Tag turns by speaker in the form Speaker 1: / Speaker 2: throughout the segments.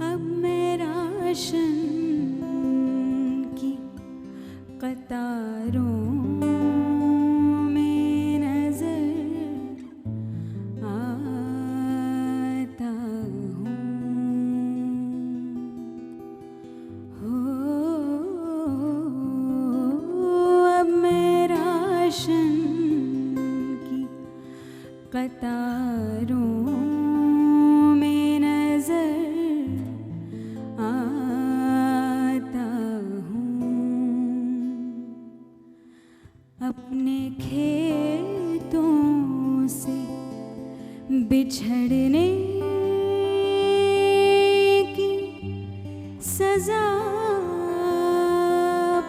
Speaker 1: अब मैं राशन की कतारों में नजर आता हूँ। अब मैं राशन की कतारों में नजर आता हूँ। अपने खेतों से बिछड़ने की सजा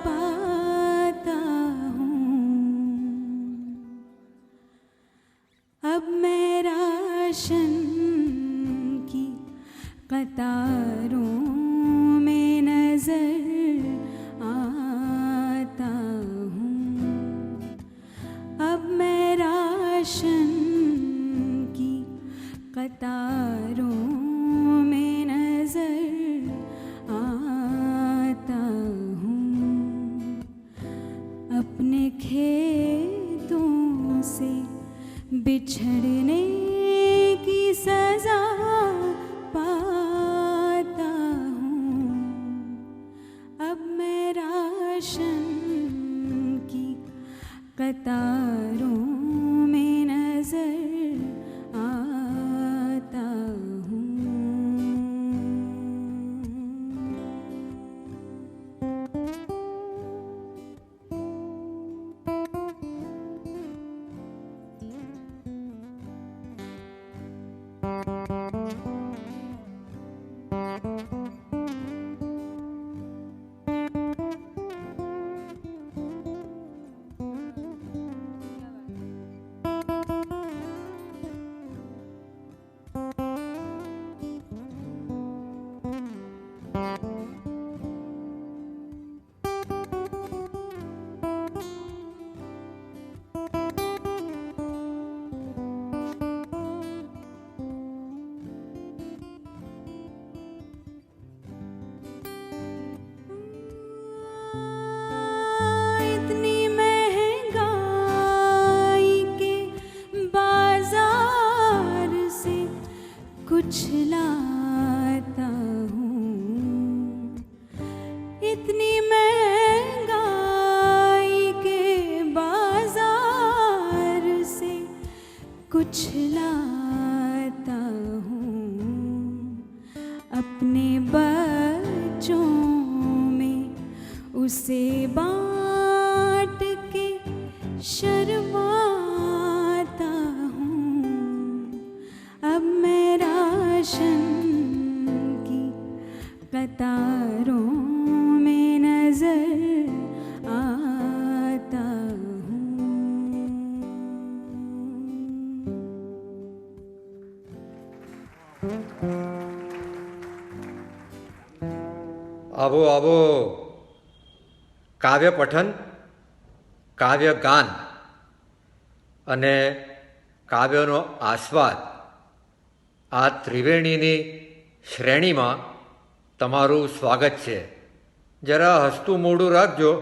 Speaker 1: पाता हूँ। अब मैं राशन की कतारों में नजर आता हूँ। अब मैं राशन की कतारों में नजर आता हूँ। अपने खेतों से बिछड़ने की सजा पाता हूँ। अब मैं राशन की कतारों में नजर आता हूँ। इतनी महंगाई के बाजार से कुछ लाता हूँ। इतनी महंगाई के बाजार से कुछ लाता हूँ। अपने बच्चों में उसे बांट के शर्माता हूँ। अब मैं राशन की कतारों में नजर आता हूँ।
Speaker 2: આવો આવો કાવ્ય પઠન, કાવ્ય ગાન અને કાવ્યનો આસ્વાદ આ ત્રિવેણીની શ્રેણીમાં તમારું સ્વાગત છે. જરા હસતું મોઢું રાખજો,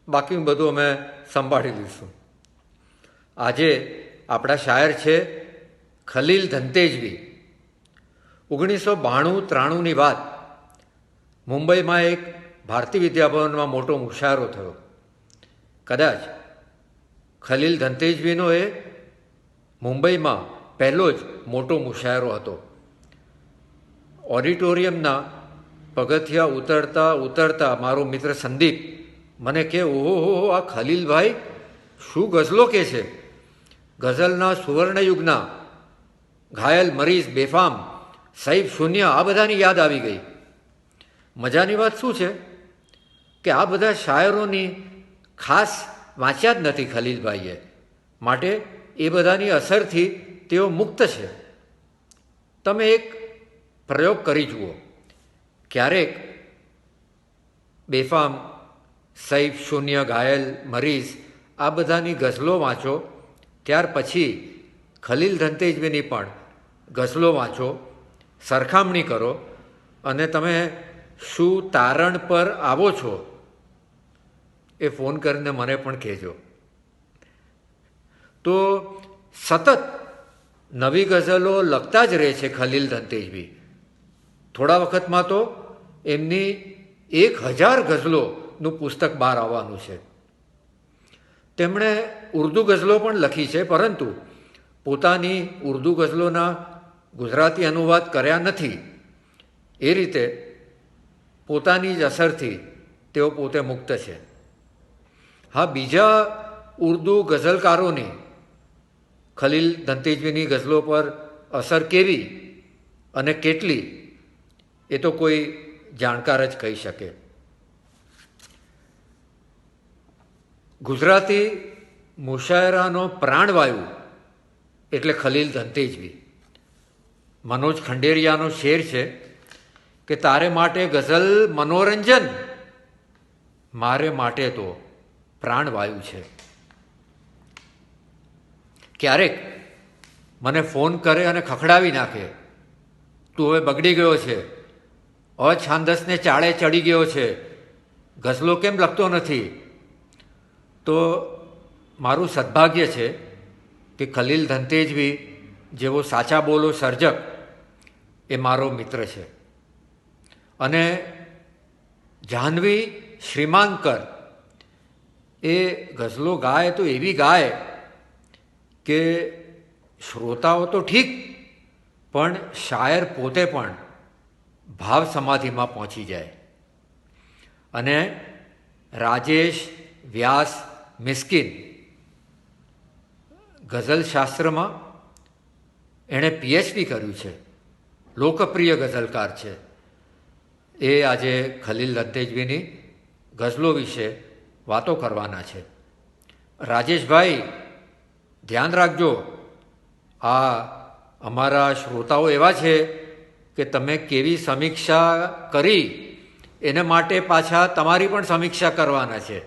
Speaker 2: બાકી બધું અમે સંભાળી લઈશું. આજે આપણા શાયર છે ખલીલ ધનતેજવી. 1992-93ની વાત મુંબઈમાં એક ભારતી વિદ્યાભવનમાં મોટો મુશાયરો થયો. કદાચ ખલીલ ધનતેજવીનો એ મુંબઈમાં પહેલો જ મોટો મુશાયરો હતો. ઓડિટોરિયમના પગથિયા ઉતરતા ઉતરતા મારો મિત્ર સંદીપ મને કહે, ઓહો આ ખલીલભાઈ શું ગઝલો કહે છે. ગઝલના સુવર્ણયુગના ઘાયલ, મરીઝ, બેફામ, સૈફ, શૂન્ય આ બધાની યાદ આવી ગઈ. મજાની વાત શું છે કે આ બધા શાયરોની ખાસ વાંચ્યા જ નથી ખલીલભાઈએ, માટે એ બધાની અસરથી તેઓ મુક્ત છે. તમે એક પ્રયોગ કરી જુઓ. ક્યારેક બેફામ, સૈફ, શૂન્ય, ઘાયલ, મરીઝ આ બધાની ગઝલો વાંચો, ત્યાર પછી ખલીલ ધનતેજવીની પણ ગઝલો વાંચો, સરખામણી કરો અને તમે શું તારણ પર આવો છો એ ફોન કરીને મને પણ કહેજો. તો સતત નવી ગઝલો લખતા જ રહે છે ખલીલ ધનતેજવી. થોડા વખતમાં તો એમની 1000 ગઝલોનું પુસ્તક બહાર આવવાનું છે. તેમણે ઉર્દુ ગઝલો પણ લખી છે, પરંતુ પોતાની ઉર્દુ ગઝલોના ગુજરાતી અનુવાદ કર્યા નથી. એ રીતે પોતાની જ અસરથી તેઓ પોતે મુક્ત છે. હા, બીજા ઉર્દુ ગઝલકારોની ખલીલ ધનતેજવીની ગઝલો પર અસર કેવી અને કેટલી એ તો કોઈ જાણકાર જ કહી શકે. ગુજરાતી મુશાયરાનો પ્રાણવાયુ એટલે ખલીલ ધનતેજવી. મનોજ ખંડેરિયાનો શેર છે કે તારે માટે ગઝલ મનોરંજન, મારે માટે તો પ્રાણવાયુ છે. ક્યારેક મને ફોન કરે અને ખખડાવી નાખે, તું હવે બગડી ગયો છે, અછાંદસને ચાળે ચડી ગયો છે, ગઝલો કેમ લખતો નથી? તો મારું સદભાગ્ય છે કે ખલીલ ધનતેજવી જેવો સાચા બોલો સર્જક એ મારો મિત્ર છે. અને જાહ્નવી શ્રીમાંકર એ ગઝલો ગાય તો એવી ગાય કે શ્રોતાઓ તો ઠીક, પણ શાયર પોતે પણ ભાવ સમાધિમાં પહોંચી જાય. અને રાજેશ વ્યાસ મિસ્કિન ગઝલ શાસ્ત્રમાં એણે PhD કર્યું છે, લોકપ્રિય ગઝલકાર છે. એ આજે ખલીલ ધનતેજવીની ગઝલો વિશે વાતો કરવાના છે. રાજેશભાઈ, ધ્યાન રાખજો, આ અમારા શ્રોતાઓ એવા છે કે તમે કેવી સમીક્ષા કરી એને માટે પાછા તમારી પણ સમીક્ષા કરવાના છે,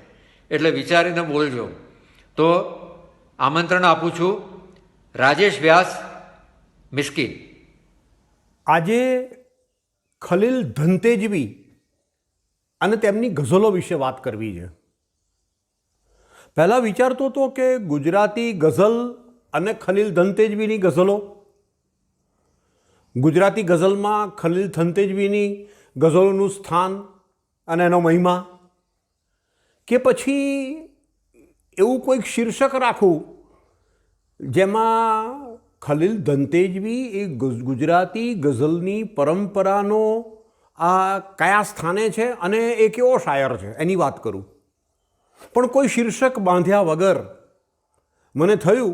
Speaker 2: એટલે વિચારીને બોલજો. તો આમંત્રણ આપું છું રાજેશ વ્યાસ મિસ્કિન.
Speaker 3: આજે ખલીલ ધનતેજવી અને તેમની ગઝલો વિશે વાત કરવી છે. પહેલાં વિચારતો હતો કે ગુજરાતી ગઝલ અને ખલીલ ધનતેજવીની ગઝલો, ગુજરાતી ગઝલમાં ખલીલ ધનતેજવીની ગઝલોનું સ્થાન અને એનો મહિમા, કે પછી એવું કોઈક શીર્ષક રાખું જેમાં ખલીલ ધનતેજવી એ ગુજરાતી ગઝલની પરંપરાનો આ કયા સ્થાને છે અને એ કેવો શાયર છે એની વાત કરું. પણ કોઈ શીર્ષક બાંધ્યા વગર મને થયું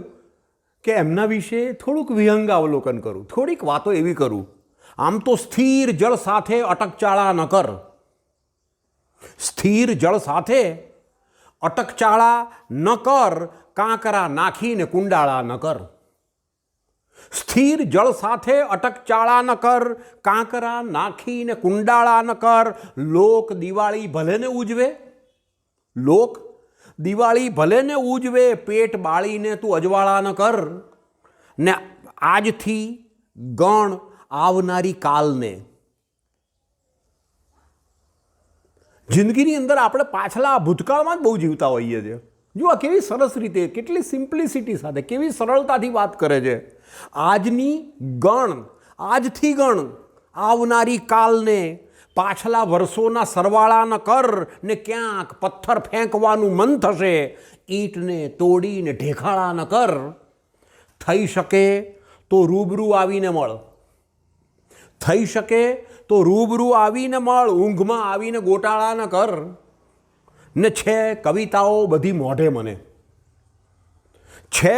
Speaker 3: કે એમના વિશે થોડુંક વિહંગાવલોકન કરું, થોડીક વાતો એવી કરું. આમ તો સ્થિર જળ સાથે અટકચાળા ન કર, સ્થિર જળ સાથે અટકચાળા ન કર, કાંકરા નાખીને કુંડાળા ન કર. સ્થિર જળ સાથે અટકચાળા ન કર, કાંકરા નાખીને કુંડાળા ન કર. લોક દિવાળી ભલે ને ઉજવે, લોક દિવાળી ભલે ને ઉજવે, પેટ બાળીને તું અજવાળા ન કર. ને આજથી ગણ આવનારી કાલને. જિંદગીની અંદર આપણે પાછલા ભૂતકાળમાં જ બહુ જીવતા હોઈએ છીએ. જુઓ કેવી સરસ રીતે, કેટલી સિમ્પ્લિસિટી સાથે, કેવી સરળતાથી વાત કરે છે. આજની ગણ, આજથી ગણ આવનારી કાલને, પાછલા વર્ષોના સરવાળા ન કર. ને ક્યાંક પથ્થર ફેંકવાનું મન થશે, ઈંટને તોડીને ઢેખાળા ન કર. થઈ શકે તો રૂબરૂ આવીને મળ, થઈ શકે તો રૂબરૂ આવીને મળ. ઊંઘમાં આવીને ગોટાળા ન કર. ને છે કવિતાઓ બધી મોઢે મને, છે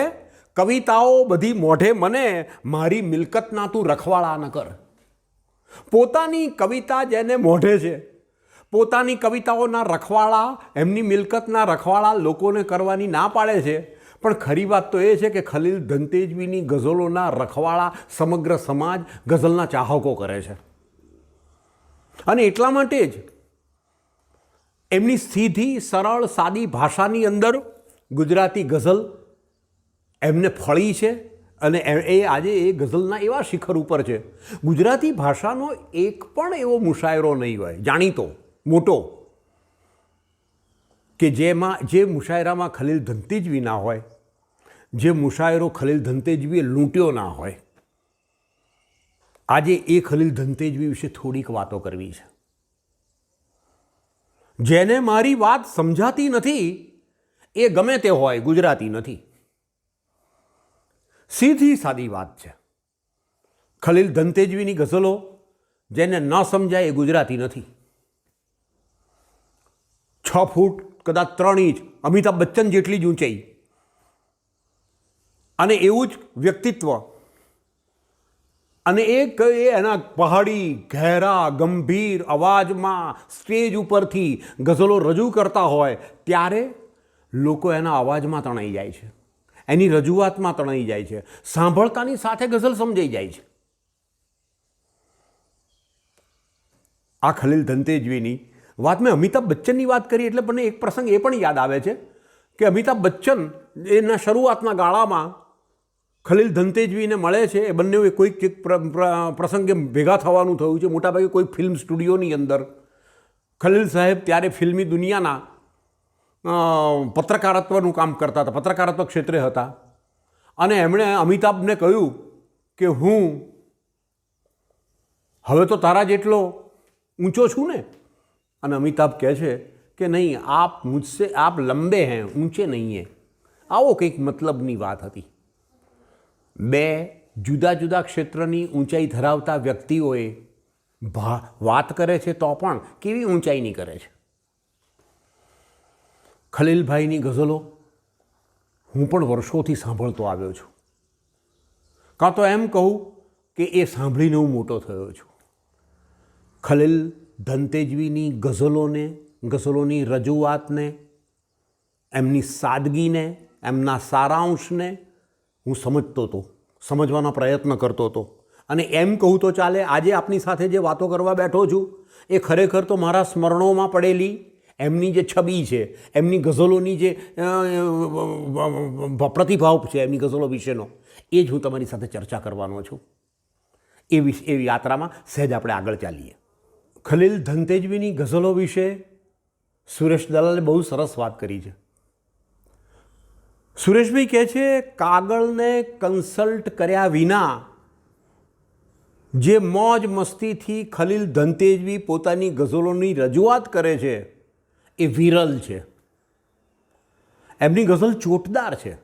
Speaker 3: કવિતાઓ બધી મોઢે મને, મારી મિલકતના તું રખવાળા ન કર. પોતાની કવિતા જેને મોઢે છે, પોતાની કવિતાઓના રખવાળા, એમની મિલકતના રખવાળા લોકોને કરવાની ના પાડે છે. પણ ખરી વાત તો એ છે કે ખલીલ ધનતેજવીની ગઝલોના રખવાળા સમગ્ર સમાજ, ગઝલના ચાહકો કરે છે. અને એટલા માટે જ એમની સીધી સરળ સાદી ભાષાની અંદર ગુજરાતી ગઝલ એમને ફળી છે, અને એ આજે એ ગઝલના એવા શિખર ઉપર છે. ગુજરાતી ભાષાનો એક પણ એવો મુશાયરો નહીં હોય જાણીતો મોટો કે જે મુશાયરામાં ખલીલ ધંતેજવી ના હોય, જે મુશાયરો ખલીલ ધંતેજવીએ લૂંટ્યો ના હોય. આજે એ ખલીલ ધંતેજવી વિશે થોડીક વાતો કરવી છે. જેને મારી વાત સમજાતી નથી એ ગમે તે હોય ગુજરાતી નથી. સીધી સાદી વાત છે. ખલીલ ધંતેજવીની ગઝલો જેને ન સમજાય એ ગુજરાતી નથી. 6 ફૂટ કદાચ 3 ઇંચ અમિતાભ બચ્ચન જેટલી જ ઊંચાઈ અને એવું જ વ્યક્તિત્વ અને એના પહાડી ઘેરા ગંભીર અવાજમાં સ્ટેજ ઉપરથી ગઝલો રજૂ કરતા હોય ત્યારે લોકો એના અવાજમાં તણાઈ જાય છે, એની રજૂઆતમાં તણાઈ જાય છે, સાંભળતાની સાથે ગઝલ સમજાઈ જાય છે. આ ખલીલ ધંતેજવીની વાત મેં અમિતાભ બચ્ચનની વાત કરી એટલે મને એક પ્રસંગ એ પણ યાદ આવે છે કે અમિતાભ બચ્ચન એના શરૂઆતના ગાળામાં ખલીલ ધંતેજવીને મળે છે. એ બંને કોઈક પ્રસંગે ભેગા થવાનું થયું છે, મોટાભાગે કોઈ ફિલ્મ સ્ટુડિયોની અંદર. ખલીલ સાહેબ ત્યારે ફિલ્મી દુનિયાના પત્રકારત્વનું કામ કરતા હતા, પત્રકારત્વ ક્ષેત્રે હતા. અને એમણે અમિતાભને કહ્યું કે હું હવે તો તારા જેટલો ઊંચો છું ને. અને અમિતાભ કહે છે કે નહીં, આપ લંબે हैं ઊંચે નહીં हैं. આવો કંઈક મતલબની વાત હતી. બે જુદા જુદા ક્ષેત્રની ઊંચાઈ ધરાવતા વ્યક્તિઓએ વાત કરે છે તો પણ કેવી ઊંચાઈની કરે છે. ખલીલભાઈની ગઝલો હું પણ વર્ષોથી સાંભળતો આવ્યો છું. કાં તો એમ કહું કે એ સાંભળીને હું મોટો થયો છું. ખલીલ ધંતેજવીની ગઝલોની રજૂઆતને, એમની સાદગીને, એમના સારાંશને હું સમજતો હતો, સમજવાનો પ્રયત્ન કરતો હતો. અને એમ કહું તો ચાલે, આજે આપની સાથે જે વાતો કરવા બેઠો છું એ ખરેખર તો મારા સ્મરણોમાં પડેલી એમની જે છબી છે, એમની ગઝલોની જે પ્રતિભાવ છે એમની ગઝલો વિશેનો, એ જ હું તમારી સાથે ચર્ચા કરવાનો છું. એ યાત્રામાં સહેજ આપણે આગળ ચાલીએ. ખલીલ ધંતેજવીની ગઝલો વિશે સુરેશ દલાલે બહુ સરસ વાત કરી છે. સુરેશભાઈ કહે છે કાગળને કન્સલ્ટ કર્યા વિના જે મોજ મસ્તીથી ખલીલ ધંતેજવી પોતાની ગઝલોની રજૂઆત કરે છે એ વિરલ છે. એમની ગઝલ ચોટદાર છે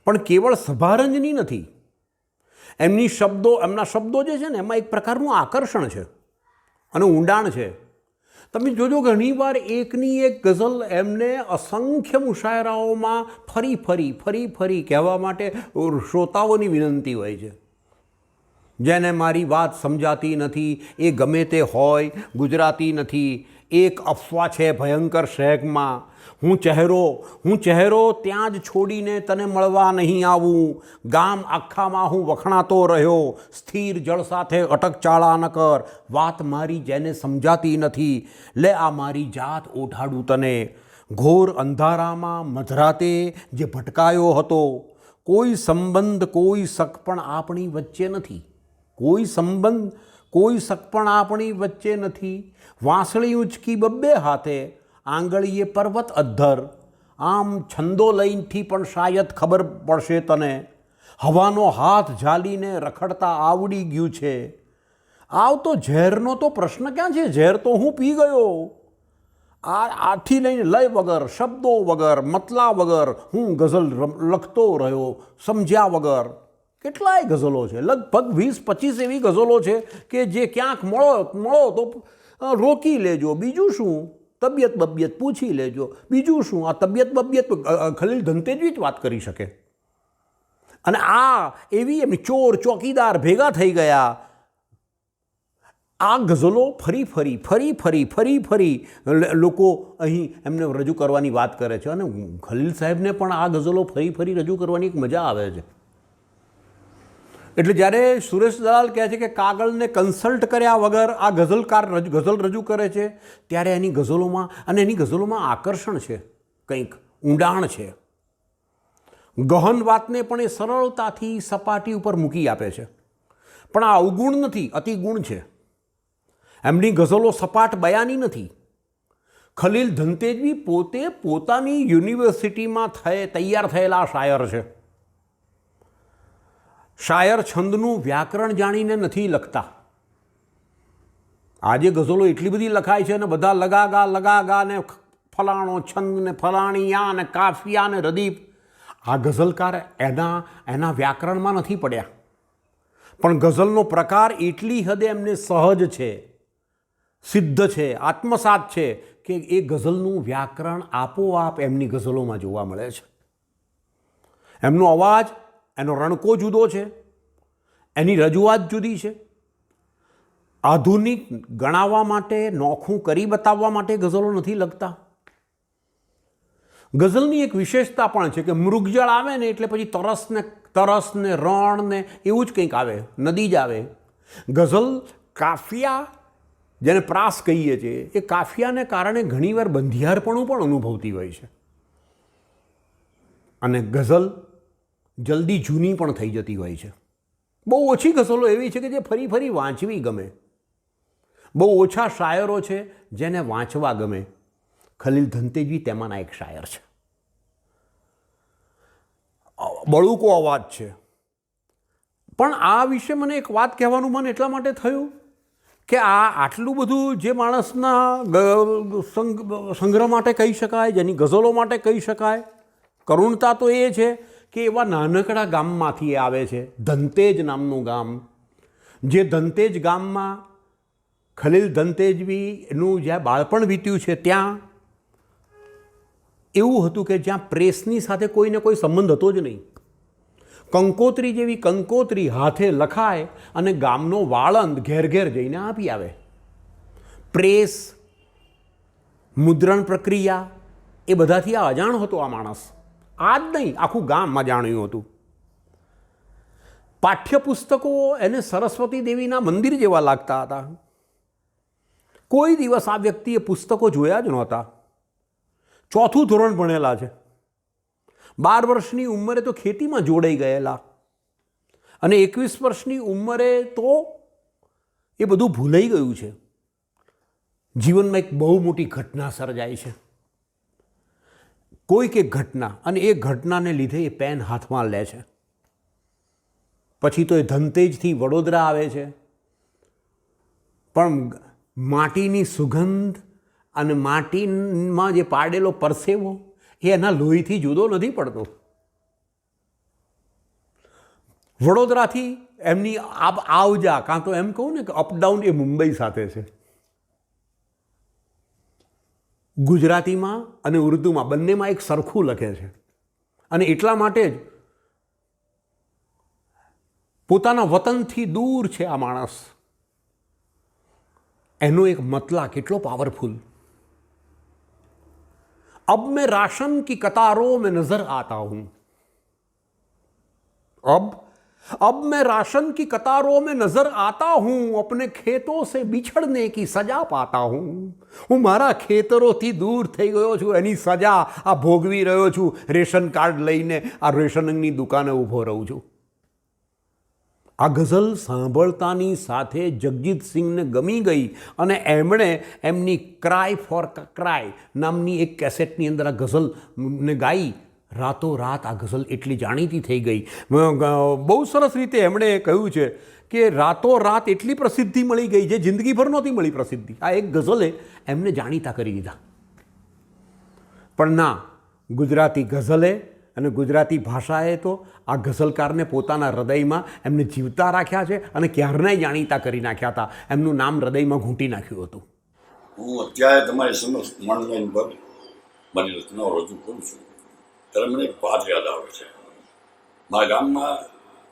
Speaker 3: પણ કેવળ સભારંજની નથી. એમના શબ્દો જે છે ને એમાં એક પ્રકારનું આકર્ષણ છે અને ઊંડાણ છે. તમે જોજો ઘણીવાર એકની એક ગઝલ એમને અસંખ્ય મુશાયરાઓમાં ફરી કહેવા માટે શ્રોતાઓની વિનંતી હોય છે. જેને મારી વાત સમજાતી નથી એ ગમે તે હોય ગુજરાતી નથી. એક અફવા છે ભયંકર શહેરમાં, હું ચહેરો ત્યાં જ છોડીને તને મળવા નહીં આવું. ગામ આખામાં હું વખણાતો રહ્યો, સ્થિર જળ સાથે અટકચાળા ન કર. વાત મારી જેને સમજાતી નથી, લે આ મારી જાત ઓઢાડું તને. ઘોર અંધારામાં મધરાતે જે ભટકાયો હતો, કોઈ સંબંધ કોઈ શક પણ આપણી વચ્ચે નથી. કોઈ સંબંધ કોઈ શક પણ આપણી વચ્ચે નથી. વાંસળી ઉંચકી બબ્બે હાથે, આંગળીએ પર્વત અધ્ધર. આમ છંદો લઈનથી પણ શાયદ ખબર પડશે તને. હવાનો હાથ ઝાલીને રખડતા આવડી ગયું છે. આવ તો ઝેરનો તો પ્રશ્ન ક્યાં છે? ઝેર તો હું પી ગયો. આથી લઈને લય વગર, શબ્દો વગર, મતલા વગર હું ગઝલ લખતો રહ્યો, સમજ્યા વગર. કેટલાય ગઝલો છે, લગભગ 20-25 એવી ગઝલો છે કે જે ક્યાંક મળો તો રોકી લેજો. બીજું શું, તબિયત પૂછી લેજો. બીજું શું, આ તબિયત ખલીલ ધંતેજવી જ વાત કરી શકે. અને આ એવી એમની ચોર ચોકીદાર ભેગા થઈ ગયા. આ ગઝલો ફરી લોકો અહીં એમને રજૂ કરવાની વાત કરે છે. અને ખલીલ સાહેબને પણ આ ગઝલો ફરી રજૂ કરવાની એક મજા આવે છે. એટલે જ્યારે સુરેશ દલાલ કહે છે કે કાગળને કન્સલ્ટ કર્યા વગર આ ગઝલ રજૂ કરે છે, ત્યારે એની ગઝલોમાં આકર્ષણ છે, કંઈક ઊંડાણ છે. ગહન વાતને પણ એ સરળતાથી સપાટી ઉપર મૂકી આપે છે. પણ આ અવગુણ નથી, અતિગુણ છે. એમની ગઝલો સપાટ બયાની નથી. ખલીલ ધનતેજવી પોતે પોતાની યુનિવર્સિટીમાં તૈયાર થયેલા શાયર છે. શાયર છંદનું વ્યાકરણ જાણીને નથી લખતા. આજે ગઝલો એટલી બધી લખાય છે ને બધા લગાગા ને ફલાણો છંદ ને ફલાણીયા ને કાફિયા ને રદીફ. આ ગઝલકાર એના વ્યાકરણમાં નથી પડ્યા. પણ ગઝલનો પ્રકાર એટલી હદે એમને સહજ છે, સિદ્ધ છે, આત્મસાત છે કે એ ગઝલનું વ્યાકરણ આપોઆપ એમની ગઝલોમાં જોવા મળે છે. એમનો અવાજ, એનો રણકો જુદો છે, એની રજૂઆત જુદી છે. આધુનિક ગણાવવા માટે, નોખું કરી બતાવવા માટે ગઝલો નથી લખતા. ગઝલની એક વિશેષતા પણ છે કે મૃગજળ આવે ને એટલે પછી તરસ ને રણ ને એવું જ કંઈક આવે, નદી જ આવે. ગઝલ કાફિયા, જેને પ્રાસ કહીએ છીએ, એ કાફિયાને કારણે ઘણીવાર બંધિયારપણું પણ અનુભવતી હોય છે. અને ગઝલ જલ્દી જૂની પણ થઈ જતી હોય છે. બહુ ઓછી ગઝલો એવી છે કે જે ફરી ફરી વાંચવી ગમે. બહુ ઓછા શાયરો છે જેને વાંચવા ગમે. ખલીલ ધનતેજવી તેમાંના એક શાયર છે. બળુકો અવાજ છે. પણ આ વિશે મને એક વાત કહેવાનું મન એટલા માટે થયું કે આટલું બધું જે માણસના સંગ્રહ માટે કહી શકાય, જેની ગઝલો માટે કહી શકાય, કરુણતા તો એ છે કે એવા નાનકડા ગામમાંથી એ આવે છે. ધનતેજ નામનું ગામ, જે ધનતેજ ગામમાં ખલીલ ધનતેજવીનું જ્યાં બાળપણ વીત્યું છે ત્યાં એવું હતું કે જ્યાં પ્રેસની સાથે કોઈને કોઈ સંબંધ હતો જ નહીં. કંકોત્રી જેવી કંકોત્રી હાથે લખાય અને ગામનો વાળંદ ઘેર ઘેર જઈને આપી આવે. પ્રેસ, મુદ્રણ પ્રક્રિયા એ બધાથી આ અજાણ હતો આ માણસ. આ જ નહીં, આખું ગામ અજાણ્યું હતું. પાઠ્યપુસ્તકો એને સરસ્વતી દેવીના મંદિર જેવા લાગતા હતા. કોઈ દિવસ આ વ્યક્તિએ પુસ્તકો જોયા જ નહોતા. 4થું ધોરણ ભણેલા છે. 12 વર્ષની ઉંમરે તો ખેતીમાં જોડાઈ ગયેલા અને 21 વર્ષની ઉંમરે તો એ બધું ભૂલાઈ ગયું છે. જીવનમાં એક બહુ મોટી ઘટના સર્જાય છે, કોઈક એક ઘટના, અને એ ઘટનાને લીધે એ પેન હાથમાં લે છે. પછી તો એ ધનતેજથી વડોદરા આવે છે. પણ માટીની સુગંધ અને માટીમાં જે પાડેલો પરસેવો એ એના લોહીથી જુદો નથી પડતો. વડોદરાથી એમની આવજા, કાં તો એમ કહું ને કે અપડાઉન, એ મુંબઈ સાથે છે. ગુજરાતીમાં અને ઉર્દુમાં બંનેમાં એક સરખું લખે છે. અને એટલા માટે જ પોતાના વતનથી દૂર છે આ માણસ. એનો એક मतला કેટલો પાવરફુલ. अब मैं राशन की कतारों में नजर आता हूं. अब मैं राशन की कतारों में नजर आता हूं, अपने खेतों से बिछड़ने की सजा पाता हूं. હું મારા ખેતરોથી દૂર થઈ ગયો છું, એની સજા આ ભોગવી રહ્યો છું. રેશન કાર્ડ લઈને આ રેશનિંગની દુકાને ઊભો રહું છું. આ ગઝલ સાંભળતાની સાથે જગજીતસિંહને ગમી ગઈ અને એમણે એમની ક્રાય ફોર ક્રાય નામની એક કેસેટની અંદર આ ગઝલને ગાઈ. રાતોરાત આ ગઝલ એટલી જાણીતી થઈ ગઈ. બહુ સરસ રીતે એમણે કહ્યું છે કે રાતોરાત એટલી પ્રસિદ્ધિ મળી ગઈ જે જિંદગીભર નહોતી મળી પ્રસિદ્ધિ. આ એક ગઝલે એમને જાણીતા કરી દીધા. પણ ના, ગુજરાતી ગઝલે અને ગુજરાતી ભાષાએ તો આ ગઝલકારને પોતાના હૃદયમાં એમને જીવતા રાખ્યા છે અને ક્યારનાય જાણીતા કરી નાખ્યા હતા. એમનું નામ હૃદયમાં ઘૂંટી નાખ્યું હતું.
Speaker 4: હું અત્યારે તમારી સમક્ષ ઓનલાઈન પર મારી રચનાઓ રજૂ કરું છું ત્યારે મને એક વાત યાદ આવે છે. મારા ગામમાં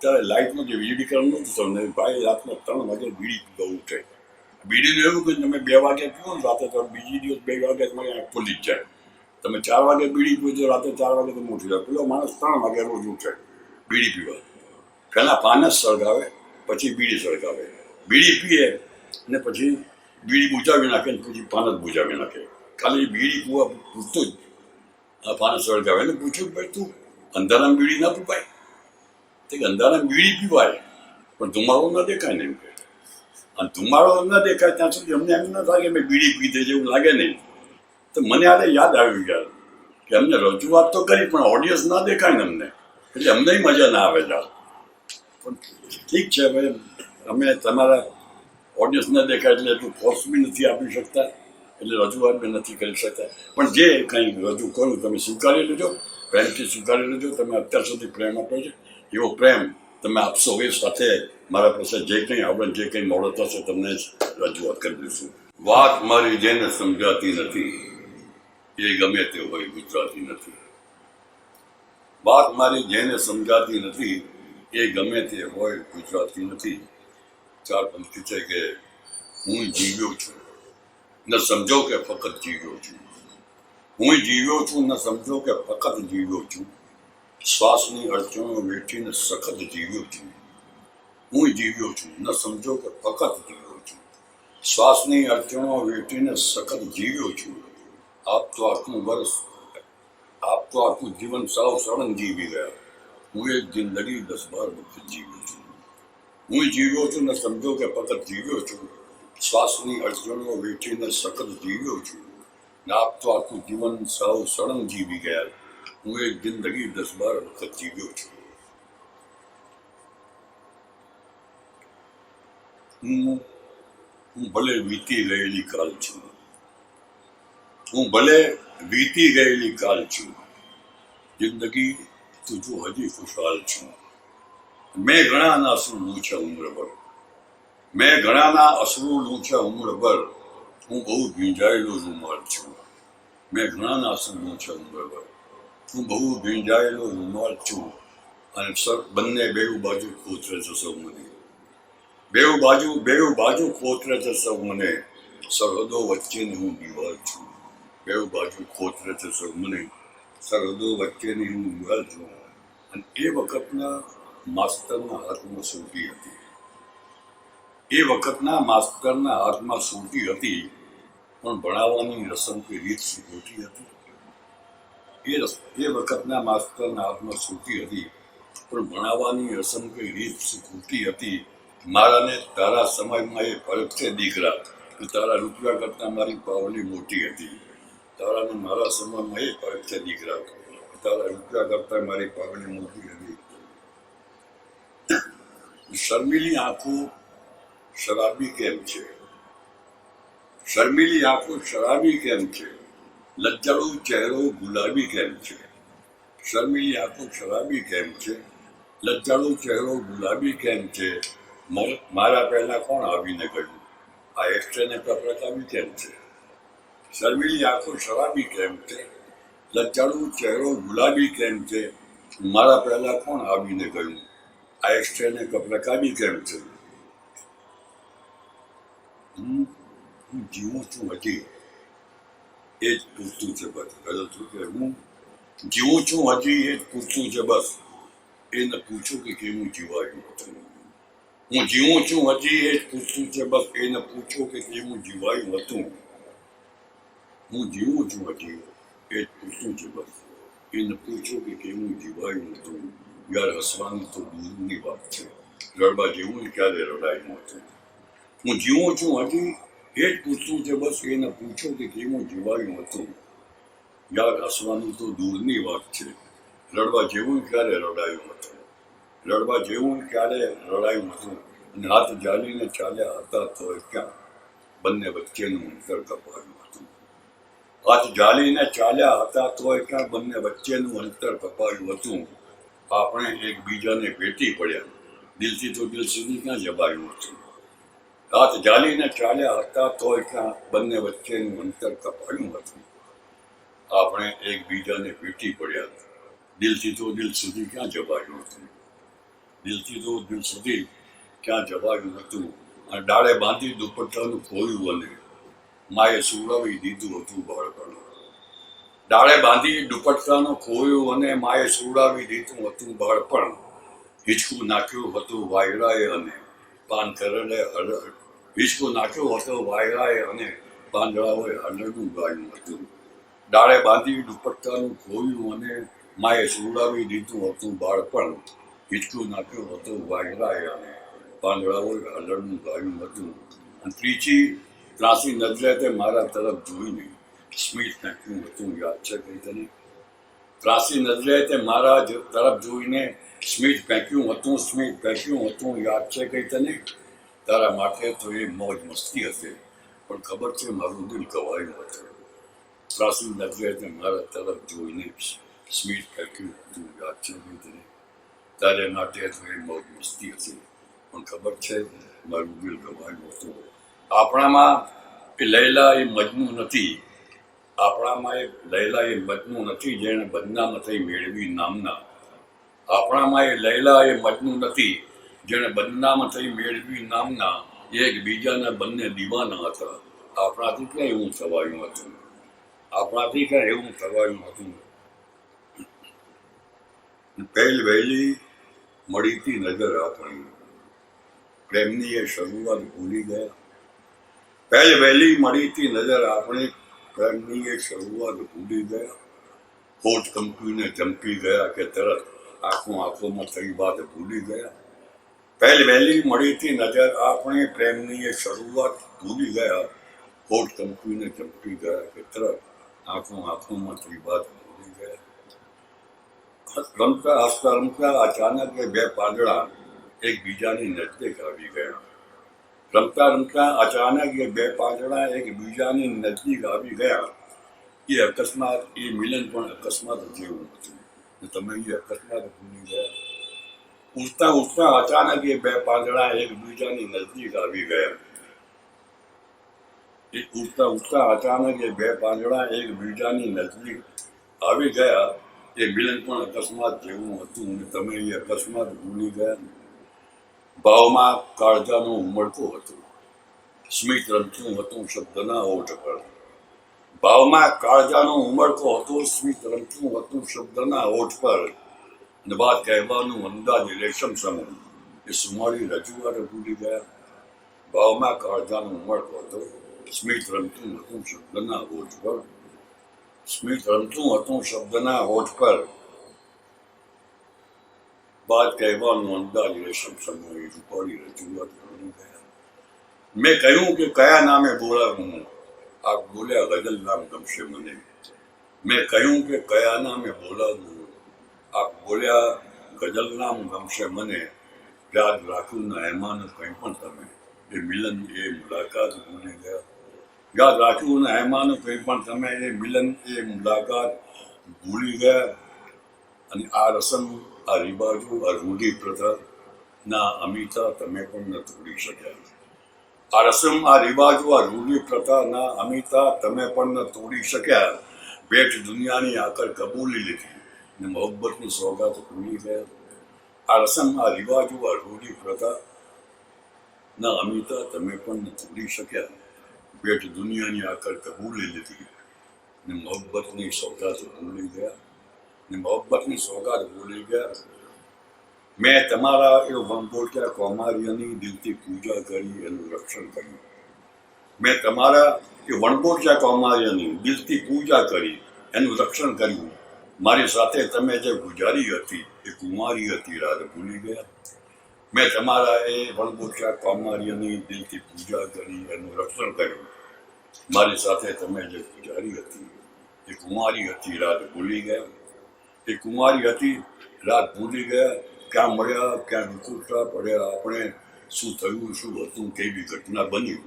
Speaker 4: ત્યારે લાઇટનું જે વીજળીકરણ નહોતું થયું, ભાઈ રાતના 3 વાગે બીડી પીવા ઉઠે. બીડીનું એવું કે તમે 2 વાગે પીવો ને રાતે, તો બીજી દિવસ 2 વાગે તમારી આંખ ખુલી જ જાય. તમે 4 વાગે બીડી પીવો છો, રાતે 4 વાગે તમે ઉઠી જાઓ. પેલો માણસ 3 વાગે રોજ ઉઠે બીડી પીવા. પહેલાં પાનસ સળગાવે, પછી બીડી સળગાવે. બીડી પીએ અને પછી બીડી બુજાવી નાખે ને પછી પાનસ બુજાવી નાખે. ખાલી બીડી પીવા પૂરતું જ આ પાનસ સળગાવે. એને પૂછ્યું ભાઈ તું અંધારામાં બીડી ના પીવાય? તે કે અંધારામાં બીડી પીવાય પણ ધુમાડો ન દેખાય ને એમ કે. અને ધુમાડો ન દેખાય ત્યાં સુધી અમને એમ ન થાય કે મેં બીડી પીધે જેવું લાગે નહીં. તો મને આજે યાદ આવ્યું યાર કે અમને રજૂઆત તો કરી પણ ઓડિયન્સ ના દેખાય ને અમને, એટલે અમને મજા ના આવે યાર. પણ ઠીક છે ભાઈ, અમે તમારા ઓડિયન્સ ન દેખાય એટલે એટલું ફોર્સ બી નથી આપી શકતા, એટલે રજૂઆત બી નથી કરી શકતા. પણ જે કંઈ રજૂ કરું તમે સ્વીકારી લેજો, પ્રેમથી સ્વીકારી લેજો. તમે અત્યાર સુધી પ્રેમ આપ્યો છે એવો પ્રેમ તમે આપશો એ સાથે મારા પાસે જે કંઈ આવડે જે કંઈ મોડો થશે તમને જ રજૂઆત કરી દઈશું. વાત મારી જેને સમજાતી નથી એ ગમે તે હોય ગુજરાતી નથી. વાત મારી જેને સમજાતી નથી એ ગમે તે હોય ગુજરાતી નથી. ચાર પંક્તિ છે કે હું જીવ્યો છું ન સમજો કે ફક્ત જીવ્યો છું. હું જીવ્યો છું ન સમજો કે ફક્ત જીવ્યો છું. શ્વાસની અડચણો વેઠીને સખત જીવ્યો છું. હું જીવ્યો છું ન સમજો કે ફક્ત જીવ્યો છું. શ્વાસની અડચણો વેઠીને સખત જીવ્યો છું. આપ તો આખું જીવન સાવ સળંગ જીવી ગયા. હું એક જિંદગી 10-12 વખત જીવ્યો છું. હું જીવ્યો છું ને સમજો કે ફક્ત જીવ્યો છું. શ્વાસની અડચણો વેઠીને સખત જીવ્યો છું. ને આપ તો આખું જીવન સાવ સળંગ જીવી ગયા. હું એક જિંદગી 10-12 વખત જીવ્યો છું. હું ભલે વીતી ગયેલી કાલ છું. હું ભલે વીતી ગયેલી કાલ છું. જિંદગી તું હજી ખુશાલ છું. મેં ઘણાના અશ્રુ લૂછ્યા ઉમ્રભર. મેં ઘણાના અશ્રુ લૂછ્યા ઉમ્રભર. હું બહુ ભીંજાયેલો રૂમાલ છું. મેં ઘણાના અશ્રુ લૂછ્યા ઉમ્રભર. હું બહુ ભીંજાયેલો રૂમાલ છું. અને બંને બેઉ બાજુ ખોતરે છે સૌ મને. બેઉ બાજુ ખોતરે છે સૌ મને. સરહદો વચ્ચેની હું દિવાલ છું. બેઉ બાજુ ખોતરે છે સૌ મને. સરહદો વચ્ચેની હું દિવાલ છું. અને એ વખતના માસ્તરના હાથમાં સૂટી હતી. એ વખતના માસ્તરના હાથમાં સૂટી હતી પણ ભણાવવાની રસમ કે રીત ખોટી હતી. એ વખતના માસ્તરના હાથમાં સૂટી હતી પણ ભણાવવાની રસમ કે રીત ખોટી હતી. મારાને તારા સમયમાં એ ફરક છે દીકરા કે તારા રૂપિયા કરતાં મારી પાવલી મોટી હતી. તારાને મારા સમયમાં એ ફરક છે દીકરા તારા રૂપિયા કરતાં મારી પાવલી મોટી હતી. શર્મિલી આંખો શરાબી કેમ છે? શર્મિલી આંખો શરાબી કેમ છે? લજ્જાળુ ચહેરો ગુલાબી કેમ છે? શર્મિલી આંખો શરાબી કેમ છે? લજ્જાળુ ચહેરો ગુલાબી કેમ છે? મારા પહેલા કોણ આવીને ગયું? આ એક્સ્ટ્રેને પ્રકાવી કેમ છે? શર્મિલી આંખો શરાબી કેમ છે? લજ્જાળુ ચહેરો ગુલાબી કેમ છે? મારા પહેલા કોણ આવીને ગયું? આ એક્સ્ટ્રેને કપરકાવી કેમ છે? હું જીવું છું હજી એ જ પૂછતું છે બસ. કે હું જીવું છું હજી એ જ પૂછતું છે બસ. એને પૂછું કે કેવું જીવાયું હતું. હું જીવું છું હજી એ જ પૂછતું છે બસ. એને પૂછો કે કેવું જીવાયું હતું. હું જીવું છું હજી એ જ પૂછતું છે બસ. એને પૂછો કે કેવું જીવાયું હતું. યાર હસવાની તો દૂરની વાત છે. રડવા જેવું ક્યારે રડાયું હતું. હું જીવું છું હજી એ જ પૂછતું છે બસ. એને પૂછો કે કેવું જીવાયું હતું. યાર હસવાની તો દૂરની વાત છે. રડવા જેવું ક્યારે રડાયું હતું. રડવા જેવું ક્યારે રડાયું હતું. અને હાથ જાલીને ચાલ્યા હતા તો ક્યાં બંને વચ્ચેનું અંતર કપાયું હતું. હાથ જાલીને ચાલ્યા હતા તો ક્યાં બંને વચ્ચેનું અંતર કપાયું હતું. આપણે એકબીજાને ભેટી પડ્યા. દિલથી તો દિલ સુધી ક્યાં જવાયું હતું. હાથ જાલીને ચાલ્યા હતા તો ક્યાં બંને વચ્ચેનું અંતર કપાયું હતું. આપણે એકબીજાને ભેટી પડ્યા. દિલથી તો દિલ સુધી ક્યાં જવાયું હતું. દિલથી તો દિલ સુધી ક્યાં જવાયું હતું. અને ડાળે બાંધી દુપટ્ટાનું ખોયું અને માએ સુવડાવી દીધું હતું બાળપણ. ડાળે બાંધી દુપટ્ટાનું ખોયું અને માએ સુવડાવી દીધું હતું બાળપણ. હિંચકું નાખ્યું હતું વાયરાએ અને પાન કરેલે હિંચકું નાખ્યું હતું વાયરાએ અને પાંદડાઓએ હળદરું ગાયું હતું. ડાળે બાંધી દુપટ્ટાનું ખોયું અને માએ સુવડાવી દીધું હતું બાળપણ, હિચકું નાખ્યું હતું વાયરાએ અને પાંદડાઓએ હલડનું ગાયું હતું. અને ત્રાસી નજરે તે મારા તરફ જોઈને સ્મિત નાખ્યું હતું, યાદ છે કઈ તને? ત્રાસી નજરે તે મારા તરફ જોઈને સ્મિત ફેંક્યું હતું, યાદ છે કઈ તને? તારા માટે તો એ મોજ મસ્તી હશે, પણ ખબર છે મારું દિલ કવાયું હતું. ત્રાસી નજરે તે મારા તરફ જોઈને સ્મિત ફેંક્યું હતું, યાદ છે કઈ તને? તારે માટે તો એ મોજ મસ્તી હશે, પણ ખબર છે મારું દિલ કવાયું હતું. આપણામાં એ લૈલા એ મજનુ નથી, આપણામાં એ લૈલા એ મજનુ નથી જેણે બદનામ થઈ મેળવી નામના. આપણામાં એ લૈલા એ મજનુ નથી જેણે બદનામ થઈ મેળવી નામના. એકબીજાના બંને દીવાના હતા. આપણાથી ક્યાં એવું થવાયું હતું? પહેલી વહેલી મળી હતી નજર આપણી, પ્રેમની એ શરૂઆત ભૂલી ગયા. પહેલી વહેલી મળી હતી નજર આપણી, પ્રેમની એ શરૂઆત ભૂલી ગયા. હોઠ કંપીને ચમકી ગયા કે તરત આંખોમાં થઈ વાત ભૂલી ગયા. પહેલી વહેલી મળી હતી નજર આપણી, પ્રેમની એ શરૂઆત ભૂલી ગયા. હોઠ કંપીને ચમકી ગયા કે તરત આંખોમાં થઈ વાત ભૂલી ગયા. રમતા અચાનક એ બે પાંદડા એકબીજાની નજદીક આવી ગયા. રમતા અચાનક એ બે પાંદડા એકબીજાની નજદીક આવી ગયા. એ અકસ્માત, એ મિલન પણ અકસ્માત જેવું હતું. તમે એ અકસ્માત ભૂલી ગયા. ઉઠતા અચાનક એ બે પાંદડા એકબીજાની નજદીક આવી ગયા. ઉઠતા અચાનક એ બે પાંદડા એકબીજાની નજદીક આવી ગયા. એ મિલન પણ અકસ્માત જેવું હતું અને તમે એ અકસ્માત ભૂલી ગયા. ભાવમાં કાળજાનો ઉમળકો હતો, સ્મિત રમતું હતું શબ્દના ઓઠ પર. ભાવમાં કાળજાનો ઉમળકો હતો, સ્મિત રમતું હતું શબ્દના ઓઠ પર. અને વાત કહેવાનું અંદાજ રેશમ સમૂહ એ સુમાળી રજૂઆત ભૂલી ગયા. ભાવમાં કાળજાનો ઉમળકો હતો, સ્મિત રમતું હતું શબ્દના ઓઠ પર. શબ્દના હોઠ પર. વાત કહેવાનું અંદાજ રેશમ સમૂહ એ સુમાળી રજૂઆત ભૂલી ગયા. મેં કહ્યું કે કયા નામે બોલાવું? આપ બોલ્યા ગઝલ નામ ગમશે મને. મેં કહ્યું કે કયા નામે બોલાવું? આપ બોલ્યા ગઝલ નામ ગમશે મને. યાદ રાખું ના એમાં કંઈ પણ તમે એ મિલન એ મુલાકાત ભૂલી ગયા. યાદ રાખ્યું ને એમાં કંઈ પણ તમે એ મિલન એ મુલાકાત ભૂલી ગયા. અને આ રસમ, આ રિવાજો, આ રૂઢિ પ્રથા ના અમિતા તમે પણ ન તોડી શક્યા. આ રસમ, આ રિવાજો, આ રૂઢિ પ્રથા ના અમિતા તમે પણ ન તોડી શક્યા. ભેટ દુનિયાની આકર કબૂલી લીધી ને મોહબ્બતની સોગાત ભૂલી ગયા. આ રસમ, આ રિવાજો, આ રૂઢિ પ્રથા ના અમિતા તમે પણ ન તોડી શક્યા. ભેટ દુનિયાની આકર કબૂલી લીધી ને મોહબ્બતની સોગાત ભૂલી ગયા. મેં તમારા એ વંગોટ્યા કૌમાર્યની દિલથી પૂજા કરી, એનું રક્ષણ કર્યું. મેં તમારા એ વણગોટ્યા કૌમાર્યની દિલથી પૂજા કરી, એનું રક્ષણ કર્યું. મારી સાથે તમે જે ગુજારી હતી એ કુમારી હતી, રાત ભૂલી ગયા. મેં તમારા એ વણગોટ્યા કૌમાર્યની દિલથી પૂજા કરી, એનું રક્ષણ કર્યું. મારી સાથે તમે જે ગુજારી હતી એ કુમારી હતી, રાત ભૂલી ગયા. એ કુમારી હતી, રાત ભૂલી ગયા. ક્યાં મળ્યા, ક્યાં વિખૂટા પડ્યા આપણે, શું થયું, શું હતું, કેવી ઘટના બની.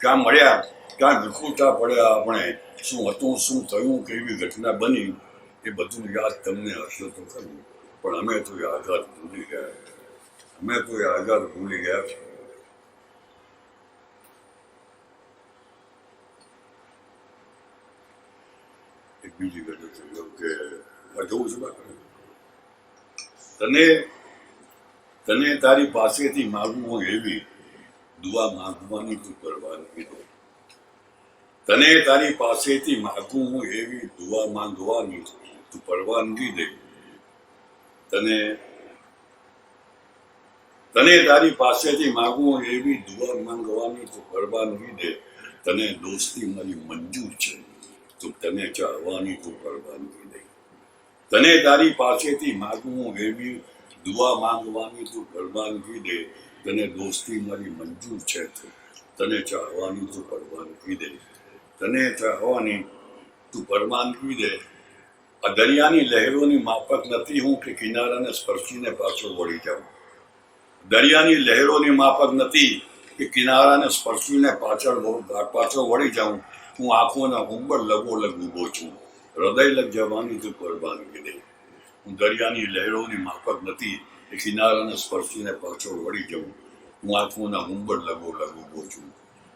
Speaker 4: ક્યાં મળ્યા, ક્યાં વિખૂટા પડ્યા આપણે, શું હતું, શું થયું, કેવી ઘટના બની. એ બધું યાદ તમને હશે તો ખરું, પણ અમે તો એ આઘાત ભૂલી ગયા. એક બીજી ઘટના કે જોઉં છું તને તારી પાસેથી માગવું એવી દુઆ માંગવાની તું પરવાનગી દે. તને તારી પાસેથી માગવું એવી દુઆ માંગવાની તું પરવાનગી દે. તને તારી પાસેથી માગવું એવી દુઆ માંગવાની તું પરવાનગી દે. તને દોસ્તી મારી મંજૂર છે, તું તને ચાહવાની તું પરવાનગી દે. તને તારી પાસેથી માગવું એવી દુઆ માંગવાની તું પરવાનગી દે. તને દોસ્તી મારી મંજૂર છે, તને ચાહવાની તું પરવાનગી દે. તને ચાહવાની તું પરવાનગી દે. આ દરિયાની લહેરોની માફક નથી હું કે કિનારાને સ્પર્શીને પાછો વળી જાઉં. દરિયાની લહેરોની માફક નથી કે કિનારાને સ્પર્શીને પાછો વળી જાઉં. હું આંખોના ઉંબર લગોલગ ઊભો છું. હૃદય લગ જવાની તું પરવાનગી દે. હું દરિયાની લહેરોની માફક નથી કે કિનારાને સ્પર્શીને પાછો વળી જાઉં. હું આંખોના ઉંબર લગોલગ ઊભો છું.